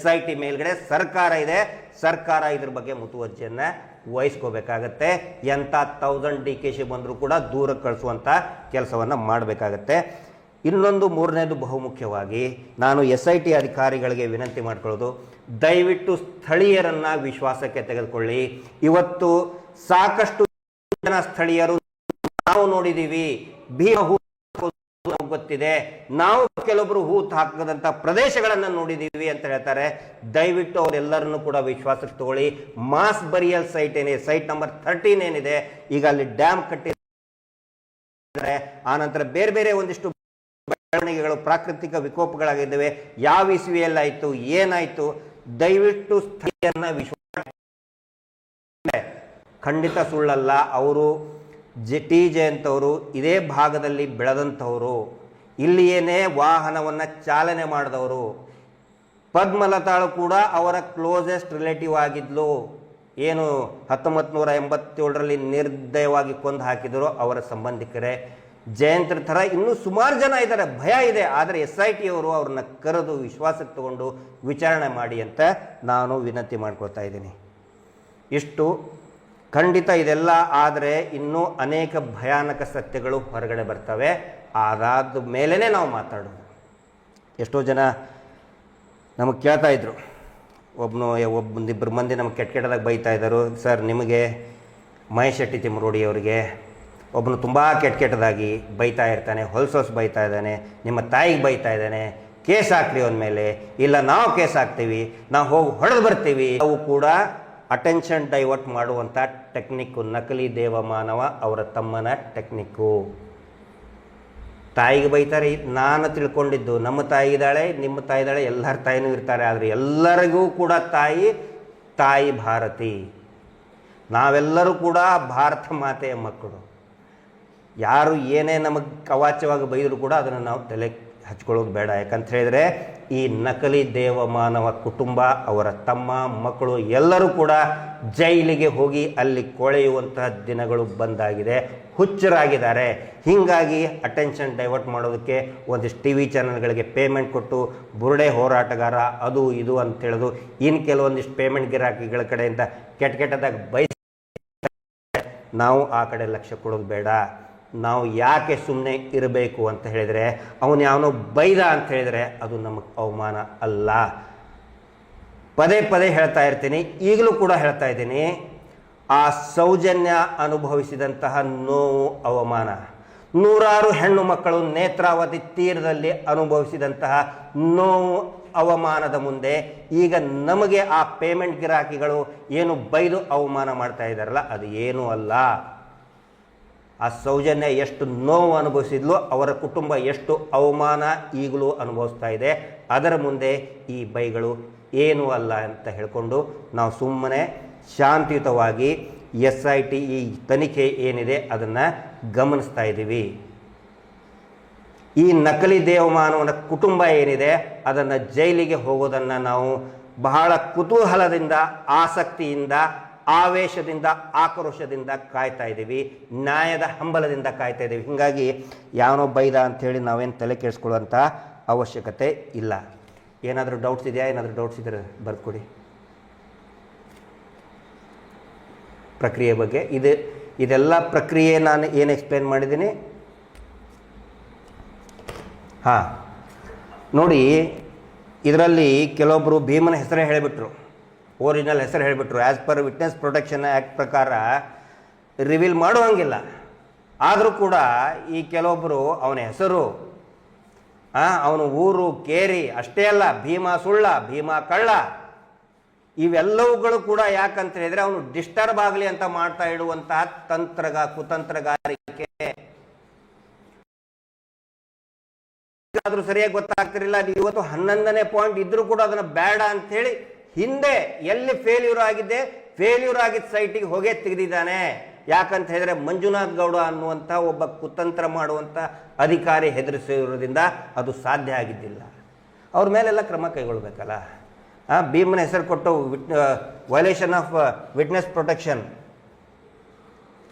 SIT ಮೇಲ್ಗಡೆ ಸರ್ಕಾರ ಇದೆ. ಸರ್ಕಾರ ಇದ್ರ ಬಗ್ಗೆ ಮುತುವರ್ಜಿಯನ್ನು ವಹಿಸ್ಕೋಬೇಕಾಗತ್ತೆ. ಎಂಥ 1000 DKC ಬಂದರೂ ಕೂಡ ದೂರ ಕಳಿಸುವಂಥ ಕೆಲಸವನ್ನು ಮಾಡಬೇಕಾಗತ್ತೆ. ಇನ್ನೊಂದು ಮೂರನೇದು ಬಹುಮುಖ್ಯವಾಗಿ ನಾನು SIT ಅಧಿಕಾರಿಗಳಿಗೆ ವಿನಂತಿ ಮಾಡ್ಕೊಳ್ಳೋದು, ದಯವಿಟ್ಟು ಸ್ಥಳೀಯರನ್ನ ವಿಶ್ವಾಸಕ್ಕೆ ತೆಗೆದುಕೊಳ್ಳಿ. ಇವತ್ತು ಸಾಕಷ್ಟು ಜನ ಸ್ಥಳೀಯರು ನಾವು ನೋಡಿದ್ದೀವಿ ಭೀಮ ನಮ್ಗೆ ಗೊತ್ತಿದೆ, ನಾವು ಕೆಲವೊಬ್ರು ಹೂತು ಹಾಕದಂತ ಪ್ರದೇಶಗಳನ್ನು ನೋಡಿದೀವಿ ಅಂತ ಹೇಳ್ತಾರೆ. ದಯವಿಟ್ಟು ಅವರೆಲ್ಲರನ್ನು ಕೂಡ ವಿಶ್ವಾಸಕ್ಕೆ ತಗೊಳ್ಳಿ. ಮಾಸ್ ಬರಿಯಲ್ ಸೈಟ್ ಏನಿದೆ, ಸೈಟ್ ನಂಬರ್ 13 ಏನಿದೆ, ಈಗ ಅಲ್ಲಿ ಡ್ಯಾಮ್ ಕಟ್ಟಿದ್ದಾರೆ. ಆನಂತರ ಬೇರೆ ಬೇರೆ ಒಂದಿಷ್ಟು ಬೆಳವಣಿಗೆಗಳು, ಪ್ರಾಕೃತಿಕ ವಿಕೋಪಗಳಾಗಿದ್ದಾವೆ. ಯಾವ ಇಸ್ವಿಯಲ್ಲಾಯ್ತು, ಏನಾಯ್ತು, ದಯವಿಟ್ಟು ಸ್ಥಳೀಯರನ್ನ ವಿಶ್ವಾಸ, ಖಂಡಿತ ಸುಳ್ಳಲ್ಲ. ಅವರು ಟಿ ಜಯಂತವರು ಇದೇ ಭಾಗದಲ್ಲಿ ಬೆಳೆದಂಥವರು, ಇಲ್ಲಿಯೇನೇ ವಾಹನವನ್ನು ಚಾಲನೆ ಮಾಡಿದವರು. ಪದ್ಮಲತಾಳು ಕೂಡ ಅವರ ಕ್ಲೋಸೆಸ್ಟ್ ರಿಲೇಟಿವ್ ಆಗಿದ್ಲು. ಏನು 1987ರಲ್ಲಿ ನಿರ್ದಯವಾಗಿ ಕೊಂದು ಹಾಕಿದರು ಅವರ ಸಂಬಂಧಿಕರೇ. ಜಯಂತ್ರ ಥರ ಇನ್ನೂ ಸುಮಾರು ಜನ ಇದ್ದಾರೆ, ಭಯ ಇದೆ. ಆದರೆ SIT ಅವರು ಅವ್ರನ್ನ ಕರೆದು ವಿಶ್ವಾಸಕ್ಕೆ ತಗೊಂಡು ವಿಚಾರಣೆ ಮಾಡಿ ಅಂತ ನಾನು ವಿನಂತಿ ಮಾಡ್ಕೊಳ್ತಾ ಇದ್ದೀನಿ. ಇಷ್ಟು ಖಂಡಿತ ಇದೆಲ್ಲ ಆದರೆ ಇನ್ನೂ ಅನೇಕ ಭಯಾನಕ ಸತ್ಯಗಳು ಹೊರಗಡೆ ಬರ್ತವೆ. ಅದಾದ ಮೇಲೇ ನಾವು ಮಾತಾಡೋದು. ಎಷ್ಟೋ ಜನ ನಮಗೆ ಕೇಳ್ತಾ ಇದ್ರು, ಒಬ್ಬೊಂದಿಬ್ಬರು ಮಂದಿ ನಮಗೆ ಕೆಟ್ಟದಾಗ ಬೈತಾ ಇದ್ದರು. ಸರ್, ನಿಮಗೆ ಮಹೇಶ್ ಶೆಟ್ಟಿ ತಿಮ್ಮರೋಡಿ ಅವರಿಗೆ ಒಬ್ಬನು ತುಂಬ ಕೆಟ್ಟದಾಗಿ ಬೈತಾ ಇರ್ತಾನೆ, ಹೊಲಸೊಸ್ ಬೈತಾ ಇದ್ದಾನೆ, ನಿಮ್ಮ ತಾಯಿಗೆ ಬೈತಾ ಇದ್ದಾನೆ, ಕೇಸ್ ಹಾಕ್ರಿ ಅವನ ಮೇಲೆ. ಇಲ್ಲ, ನಾವು ಕೇಸ್ ಹಾಕ್ತೀವಿ, ನಾವು ಹೋಗಿ ಹೊಡೆದು ಬರ್ತೀವಿ. ಅವು ಕೂಡ ಅಟೆನ್ಷನ್ ಡೈವರ್ಟ್ ಮಾಡುವಂಥ ಟೆಕ್ನಿಕ್ಕು. ನಕಲಿ ದೇವಮಾನವ ಅವರ ತಮ್ಮನ ಟೆಕ್ನಿಕ್ಕು. ತಾಯಿಗೆ ಬೈತಾರೆ. ನಾನು ತಿಳ್ಕೊಂಡಿದ್ದು, ನಮ್ಮ ತಾಯಿ ಇದ್ದಾಳೆ, ನಿಮ್ಮ ತಾಯಿ ಇದ್ದಾಳೆ, ಎಲ್ಲರ ತಾಯಿನೂ ಇರ್ತಾರೆ. ಆದರೆ ಎಲ್ಲರಿಗೂ ಕೂಡ ತಾಯಿ ಭಾರತಿ. ನಾವೆಲ್ಲರೂ ಕೂಡ ಭಾರತ ಮಾತೆಯ ಮಕ್ಕಳು. ಯಾರು ಏನೇ ನಮಗೆ ಕವಾಚವಾಗಿ ಬೈದರೂ ಕೂಡ ಅದನ್ನು ನಾವು ತಲೆ ಹಚ್ಕೊಳ್ಳೋದು ಬೇಡ. ಯಾಕಂತ ಹೇಳಿದರೆ ಈ ನಕಲಿ ದೇವಮಾನವ ಕುಟುಂಬ, ಅವರ ತಮ್ಮ, ಮಕ್ಕಳು ಎಲ್ಲರೂ ಕೂಡ ಜೈಲಿಗೆ ಹೋಗಿ ಅಲ್ಲಿ ಕೊಳೆಯುವಂತಹ ದಿನಗಳು ಬಂದಾಗಿದೆ. ಹುಚ್ಚರಾಗಿದ್ದಾರೆ. ಹೀಗಾಗಿ ಅಟೆನ್ಷನ್ ಡೈವರ್ಟ್ ಮಾಡೋದಕ್ಕೆ ಒಂದಿಷ್ಟು TV ಚಾನಲ್ಗಳಿಗೆ ಪೇಮೆಂಟ್ ಕೊಟ್ಟು ಬುರುಡೆ ಹೋರಾಟಗಾರ ಅದು ಇದು ಅಂತ ಹೇಳೋದು, ಇನ್ನು ಕೆಲವೊಂದಿಷ್ಟು ಪೇಮೆಂಟ್ ಗಿರಾಕಿಗಳ ಕಡೆಯಿಂದ ಕೆಟ್ಟದಾಗಿ ನಾವು ಆ ಕಡೆ ಲಕ್ಷ್ಯ ಕೊಡೋದು ಬೇಡ. ನಾವು ಯಾಕೆ ಸುಮ್ಮನೆ ಇರಬೇಕು ಅಂತ ಹೇಳಿದರೆ, ಅವನು ಯಾವನೋ ಬೈದ ಅಂತ ಹೇಳಿದರೆ ಅದು ನಮಗೆ ಅವಮಾನ ಅಲ್ಲ. ಪದೇ ಪದೇ ಹೇಳ್ತಾ ಇರ್ತೀನಿ, ಈಗಲೂ ಕೂಡ ಹೇಳ್ತಾ ಇದ್ದೀನಿ. ಆ ಸೌಜನ್ಯ ಅನುಭವಿಸಿದಂತಹ ನೋವು, ಅವಮಾನ, ನೂರಾರು ಹೆಣ್ಣು ಮಕ್ಕಳು ನೇತ್ರಾವತಿ ತೀರದಲ್ಲಿ ಅನುಭವಿಸಿದಂತಹ ನೋವು, ಅವಮಾನದ ಮುಂದೆ ಈಗ ನಮಗೆ ಆ ಪೇಮೆಂಟ್ ಗಿರಾಕಿಗಳು ಏನು ಬೈದು ಅವಮಾನ ಮಾಡ್ತಾ ಇದ್ದಾರಲ್ಲ, ಅದು ಏನೂ ಅಲ್ಲ. ಆ ಸೌಜನ್ಯ ಎಷ್ಟು ನೋವು ಅನುಭವಿಸಿದ್ಲು, ಅವರ ಕುಟುಂಬ ಎಷ್ಟು ಅವಮಾನ ಈಗಲೂ ಅನುಭವಿಸ್ತಾ ಇದೆ. ಅದರ ಮುಂದೆ ಈ ಬೈಗಳು ಏನೂ ಅಲ್ಲ ಅಂತ ಹೇಳಿಕೊಂಡು ನಾವು ಸುಮ್ಮನೆ ಶಾಂತಿಯುತವಾಗಿ SIT ಈ ತನಿಖೆ ಏನಿದೆ ಅದನ್ನು ಗಮನಿಸ್ತಾ ಇದ್ದೀವಿ. ಈ ನಕಲಿ ದೇವಮಾನವನ ಕುಟುಂಬ ಏನಿದೆ ಅದನ್ನು ಜೈಲಿಗೆ ಹೋಗೋದನ್ನು ನಾವು ಬಹಳ ಕುತೂಹಲದಿಂದ, ಆಸಕ್ತಿಯಿಂದ, ಆವೇಶದಿಂದ, ಆಕ್ರೋಶದಿಂದ ಕಾಯ್ತಾ ಇದ್ದೀವಿ. ನ್ಯಾಯದ ಹಂಬಲದಿಂದ ಕಾಯ್ತಾ ಇದ್ದೀವಿ. ಹೀಗಾಗಿ ಯಾವನೋ ಬೈದ ಅಂಥೇಳಿ ನಾವೇನು ತಲೆ ಕೆಡಿಸ್ಕೊಳ್ಳುವಂಥ ಅವಶ್ಯಕತೆ ಇಲ್ಲ. ಏನಾದರೂ ಡೌಟ್ಸ್ ಇದೆಯಾ? ಏನಾದರೂ ಡೌಟ್ಸ್ ಇದ್ದರೆ ಬರ್ಕೊಡಿ. ಪ್ರಕ್ರಿಯೆ ಬಗ್ಗೆ ಇದೆಲ್ಲ ಪ್ರಕ್ರಿಯೆ ನಾನು ಏನು ಎಕ್ಸ್ಪ್ಲೇನ್ ಮಾಡಿದ್ದೀನಿ. ಹಾಂ, ನೋಡಿ, ಇದರಲ್ಲಿ ಕೆಲವೊಬ್ಬರು ಭೀಮನ ಹೆಸರೇ ಹೇಳಿಬಿಟ್ರು, ಒರಿಜಿನಲ್ ಹೆಸರು ಹೇಳಿಬಿಟ್ರು. As per witness protection act ಪ್ರಕಾರ ರಿವೀಲ್ ಮಾಡುವಂಗಿಲ್ಲ. ಆದರೂ ಕೂಡ ಈ ಕೆಲವೊಬ್ಬರು ಅವನ ಹೆಸರು, ಅವನ ಊರು ಕೇರಿ, ಅಷ್ಟೇ ಅಲ್ಲ, ಭೀಮಾ ಸುಳ್ಳ, ಭೀಮಾ ಕಳ್ಳ, ಇವೆಲ್ಲವುಗಳು ಕೂಡ ಯಾಕಂತ ಹೇಳಿದರೆ ಅವನು ಡಿಸ್ಟರ್ಬ್ ಆಗಲಿ ಅಂತ ಮಾಡ್ತಾ ಇಡುವಂತಹ ಕುತಂತ್ರಗಾರಿಕೆ. ಆದರೂ ಸರಿಯಾಗಿ ಗೊತ್ತಾಗ್ತಿರಲಿಲ್ಲ. ಅದು ಇವತ್ತು 11ನೇ ಪಾಯಿಂಟ್ ಇದ್ರೂ ಕೂಡ ಅದನ್ನು ಬೇಡ ಅಂಥೇಳಿ ಹಿಂದೆ ಎಲ್ಲಿ ಫೇಲ್ಯೂರ್ ಆಗಿದ್ದ ಸೈಟಿಗೆ ಹೋಗೇ ತೆಗೆದಿದ್ದಾನೆ. ಯಾಕಂತ ಹೇಳಿದ್ರೆ ಮಂಜುನಾಥ್ ಗೌಡ ಅನ್ನುವಂಥ ಒಬ್ಬ ಕುತಂತ್ರ ಮಾಡುವಂಥ ಅಧಿಕಾರಿ ಹೆದರಿಸಿರೋದ್ರಿಂದ ಅದು ಸಾಧ್ಯ ಆಗಿದ್ದಿಲ್ಲ. ಅವ್ರ ಮೇಲೆಲ್ಲ ಕ್ರಮ ಕೈಗೊಳ್ಬೇಕಲ್ಲ. ಭೀಮನ ಹೆಸರು ಕೊಟ್ಟು ವೈಲೇಷನ್ ಆಫ್ ವಿಟ್ನೆಸ್ ಪ್ರೊಟೆಕ್ಷನ್.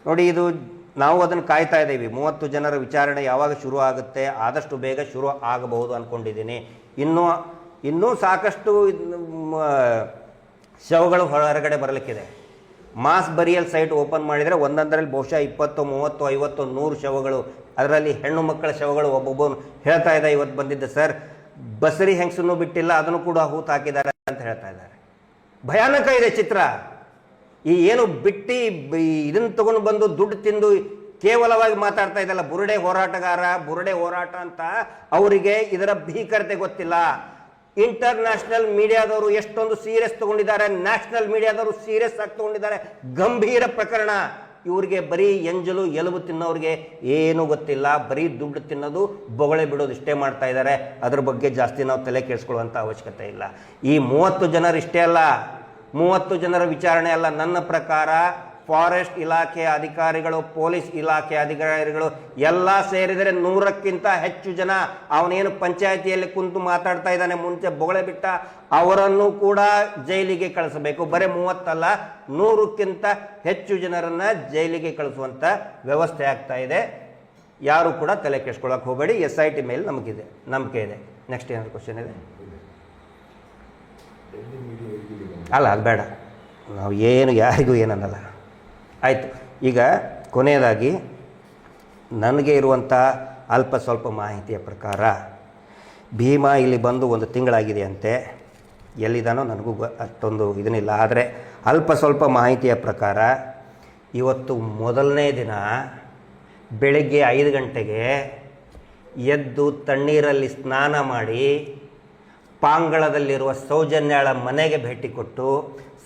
ನೋಡಿ, ಇದು ನಾವು ಅದನ್ನು ಕಾಯ್ತಾ ಇದ್ದೀವಿ. 30 ಜನರ ವಿಚಾರಣೆ ಯಾವಾಗ ಶುರು ಆಗುತ್ತೆ, ಆದಷ್ಟು ಬೇಗ ಶುರು ಆಗಬಹುದು ಅಂದ್ಕೊಂಡಿದ್ದೀನಿ. ಇನ್ನೂ ಸಾಕಷ್ಟು ಶವಗಳು ಹೊರಗಡೆ ಬರಲಿಕ್ಕಿದೆ. ಮಾಸ್ ಬರಿಯಲ್ ಸೈಟ್ ಓಪನ್ ಮಾಡಿದರೆ ಒಂದೊಂದರಲ್ಲಿ ಬಹುಶಃ 20, 30, 50, 100 ಶವಗಳು, ಅದರಲ್ಲಿ ಹೆಣ್ಣು ಮಕ್ಕಳ ಶವಗಳು. ಒಬ್ಬೊಬ್ಬನು ಹೇಳ್ತಾ ಇದ್ದ, ಇವತ್ತು ಬಂದಿದ್ದ ಸರ್, ಬಸರಿ ಹೆಂಗಸನ್ನು ಬಿಟ್ಟಿಲ್ಲ, ಅದನ್ನು ಕೂಡ ಹೂತು ಹಾಕಿದ್ದಾರೆ ಅಂತ ಹೇಳ್ತಾ ಇದ್ದಾರೆ. ಭಯಾನಕ ಇದೆ ಚಿತ್ರ. ಈ ಏನು ಬಿಟ್ಟು ಇದನ್ನು ತಗೊಂಡು ಬಂದು ದುಡ್ಡು ತಿಂದು ಕೇವಲವಾಗಿ ಮಾತಾಡ್ತಾ ಇದ್ದಲ್ಲ, ಬುರುಡೆ ಹೋರಾಟಗಾರ, ಬುರುಡೆ ಹೋರಾಟ ಅಂತ. ಅವರಿಗೆ ಇದರ ಭೀಕರತೆ ಗೊತ್ತಿಲ್ಲ. ಇಂಟರ್ನ್ಯಾಷನಲ್ ಮೀಡಿಯಾದವರು ಎಷ್ಟೊಂದು ಸೀರಿಯಸ್ ತಗೊಂಡಿದ್ದಾರೆ, ನ್ಯಾಷನಲ್ ಮೀಡಿಯಾದವರು ಸೀರಿಯಸ್ ಆಗಿ ತಗೊಂಡಿದ್ದಾರೆ. ಗಂಭೀರ ಪ್ರಕರಣ. ಇವ್ರಿಗೆ ಬರೀ ಎಂಜಲು ಎಲುಬು ತಿನ್ನೋರಿಗೆ ಏನೂ ಗೊತ್ತಿಲ್ಲ, ಬರೀ ದುಡ್ಡು ತಿನ್ನೋದು, ಬೊಗಳೆ ಬಿಡೋದು ಇಷ್ಟೇ ಮಾಡ್ತಾ ಇದ್ದಾರೆ. ಅದ್ರ ಬಗ್ಗೆ ಜಾಸ್ತಿ ನಾವು ತಲೆ ಕೆಡಿಸ್ಕೊಳ್ಳುವಂಥ ಅವಶ್ಯಕತೆ ಇಲ್ಲ. ಈ 30 ಜನರು ಇಷ್ಟೇ ಅಲ್ಲ, 30 ಜನರ ವಿಚಾರಣೆ ಅಲ್ಲ. ನನ್ನ ಪ್ರಕಾರ ಫಾರೆಸ್ಟ್ ಇಲಾಖೆ ಅಧಿಕಾರಿಗಳು, ಪೊಲೀಸ್ ಇಲಾಖೆ ಅಧಿಕಾರಿಗಳು ಎಲ್ಲ ಸೇರಿದರೆ 100ಕ್ಕಿಂತ ಹೆಚ್ಚು ಜನ. ಅವನೇನು ಪಂಚಾಯತಿಯಲ್ಲಿ ಕುಂತು ಮಾತಾಡ್ತಾ ಇದ್ದಾನೆ ಮುಂಚೆ ಬೊಗಳೆ ಬಿಟ್ಟ, ಅವರನ್ನು ಕೂಡ ಜೈಲಿಗೆ ಕಳಿಸಬೇಕು. ಬರೀ 30 ಅಲ್ಲ, 100ಕ್ಕಿಂತ ಹೆಚ್ಚು ಜನರನ್ನು ಜೈಲಿಗೆ ಕಳಿಸುವಂಥ ವ್ಯವಸ್ಥೆ ಆಗ್ತಾ ಇದೆ. ಯಾರು ಕೂಡ ತಲೆ ಕೆಡಿಸ್ಕೊಳ್ಳೋಕೆ ಹೋಗಬೇಡಿ. SIT ಮೇಲೆ ನಂಬಿಕೆ ಇದೆ. ನೆಕ್ಸ್ಟ್ ಏನಾದ್ರು ಕ್ವಶನ್ ಇದೆ? ಅಲ್ಲ, ಅದು ಬೇಡ. ನಾವು ಯಾರಿಗೂ ಏನನ್ನಲ್ಲ. ಆಯಿತು. ಈಗ ಕೊನೆಯದಾಗಿ ನನಗೆ ಇರುವಂಥ ಅಲ್ಪ ಸ್ವಲ್ಪ ಮಾಹಿತಿಯ ಪ್ರಕಾರ ಭೀಮಾ ಇಲ್ಲಿ ಬಂದು 1 ತಿಂಗಳಾಗಿದೆ ಅಂತೆ. ಎಲ್ಲಿದ್ದಾನೋ ನನಗೂ ಅಷ್ಟೊಂದು ಇದನ್ನಿಲ್ಲ. ಆದರೆ ಅಲ್ಪ ಸ್ವಲ್ಪ ಮಾಹಿತಿಯ ಪ್ರಕಾರ ಇವತ್ತು ಮೊದಲನೇ ದಿನ ಬೆಳಗ್ಗೆ 5 ಗಂಟೆಗೆ ಎದ್ದು ತಣ್ಣೀರಲ್ಲಿ ಸ್ನಾನ ಮಾಡಿ ಪಾಂಗಳದಲ್ಲಿರುವ ಸೌಜನ್ಯಾಳ ಮನೆಗೆ ಭೇಟಿ ಕೊಟ್ಟು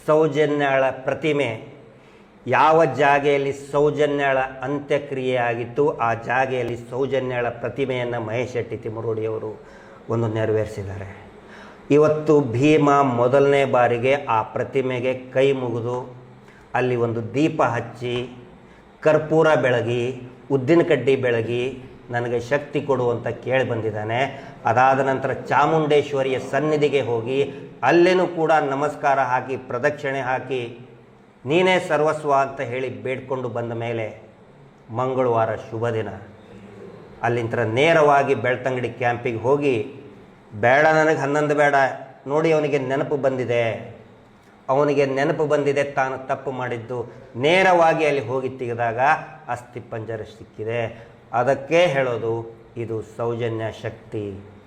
ಸೌಜನ್ಯಾಳ ಪ್ರತಿಮೆ, ಯಾವ ಜಾಗೆಯಲ್ಲಿ ಸೌಜನ್ಯಾಳ ಅಂತ್ಯಕ್ರಿಯೆ ಆಗಿತ್ತು ಆ ಜಾಗೆಯಲ್ಲಿ ಸೌಜನ್ಯಾಳ ಪ್ರತಿಮೆಯನ್ನು ಮಹೇಶ್ ಶೆಟ್ಟಿ ತಿಮ್ಮರೋಡಿಯವರು ನೆರವೇರಿಸಿದ್ದಾರೆ. ಇವತ್ತು ಭೀಮಾ ಮೊದಲನೇ ಬಾರಿಗೆ ಆ ಪ್ರತಿಮೆಗೆ ಕೈ ಮುಗಿದು ಅಲ್ಲಿ ಒಂದು ದೀಪ ಹಚ್ಚಿ ಕರ್ಪೂರ ಬೆಳಗಿ ಉದ್ದಿನ ಕಡ್ಡಿ ಬೆಳಗಿ ನನಗೆ ಶಕ್ತಿ ಕೊಡುವಂತ ಕೇಳಿ ಬಂದಿದ್ದಾನೆ. ಅದಾದ ನಂತರ ಚಾಮುಂಡೇಶ್ವರಿಯ ಸನ್ನಿಧಿಗೆ ಹೋಗಿ ಅಲ್ಲೇನೂ ಕೂಡ ನಮಸ್ಕಾರ ಹಾಕಿ ಪ್ರದಕ್ಷಿಣೆ ಹಾಕಿ ನೀನೇ ಸರ್ವಸ್ವ ಅಂತ ಹೇಳಿ ಬೇಡ್ಕೊಂಡು ಬಂದ ಮೇಲೆ ಮಂಗಳವಾರ ಶುಭ ದಿನ ಅಲ್ಲಿಂದ ನೇರವಾಗಿ ಬೆಳ್ತಂಗಡಿ ಕ್ಯಾಂಪಿಗೆ ಹೋಗಿ ಬೇಡ ನನಗೆ 11 ಬೇಡ ನೋಡಿ ಅವನಿಗೆ ನೆನಪು ಬಂದಿದೆ ತಾನು ತಪ್ಪು ಮಾಡಿದ್ದು. ನೇರವಾಗಿ ಅಲ್ಲಿ ಹೋಗಿ ತೆಗೆದಾಗ ಅಸ್ಥಿ ಪಂಜರ ಸಿಕ್ಕಿದೆ. ಅದಕ್ಕೆ ಹೇಳೋದು ಇದು ಸೌಜನ್ಯ ಶಕ್ತಿ.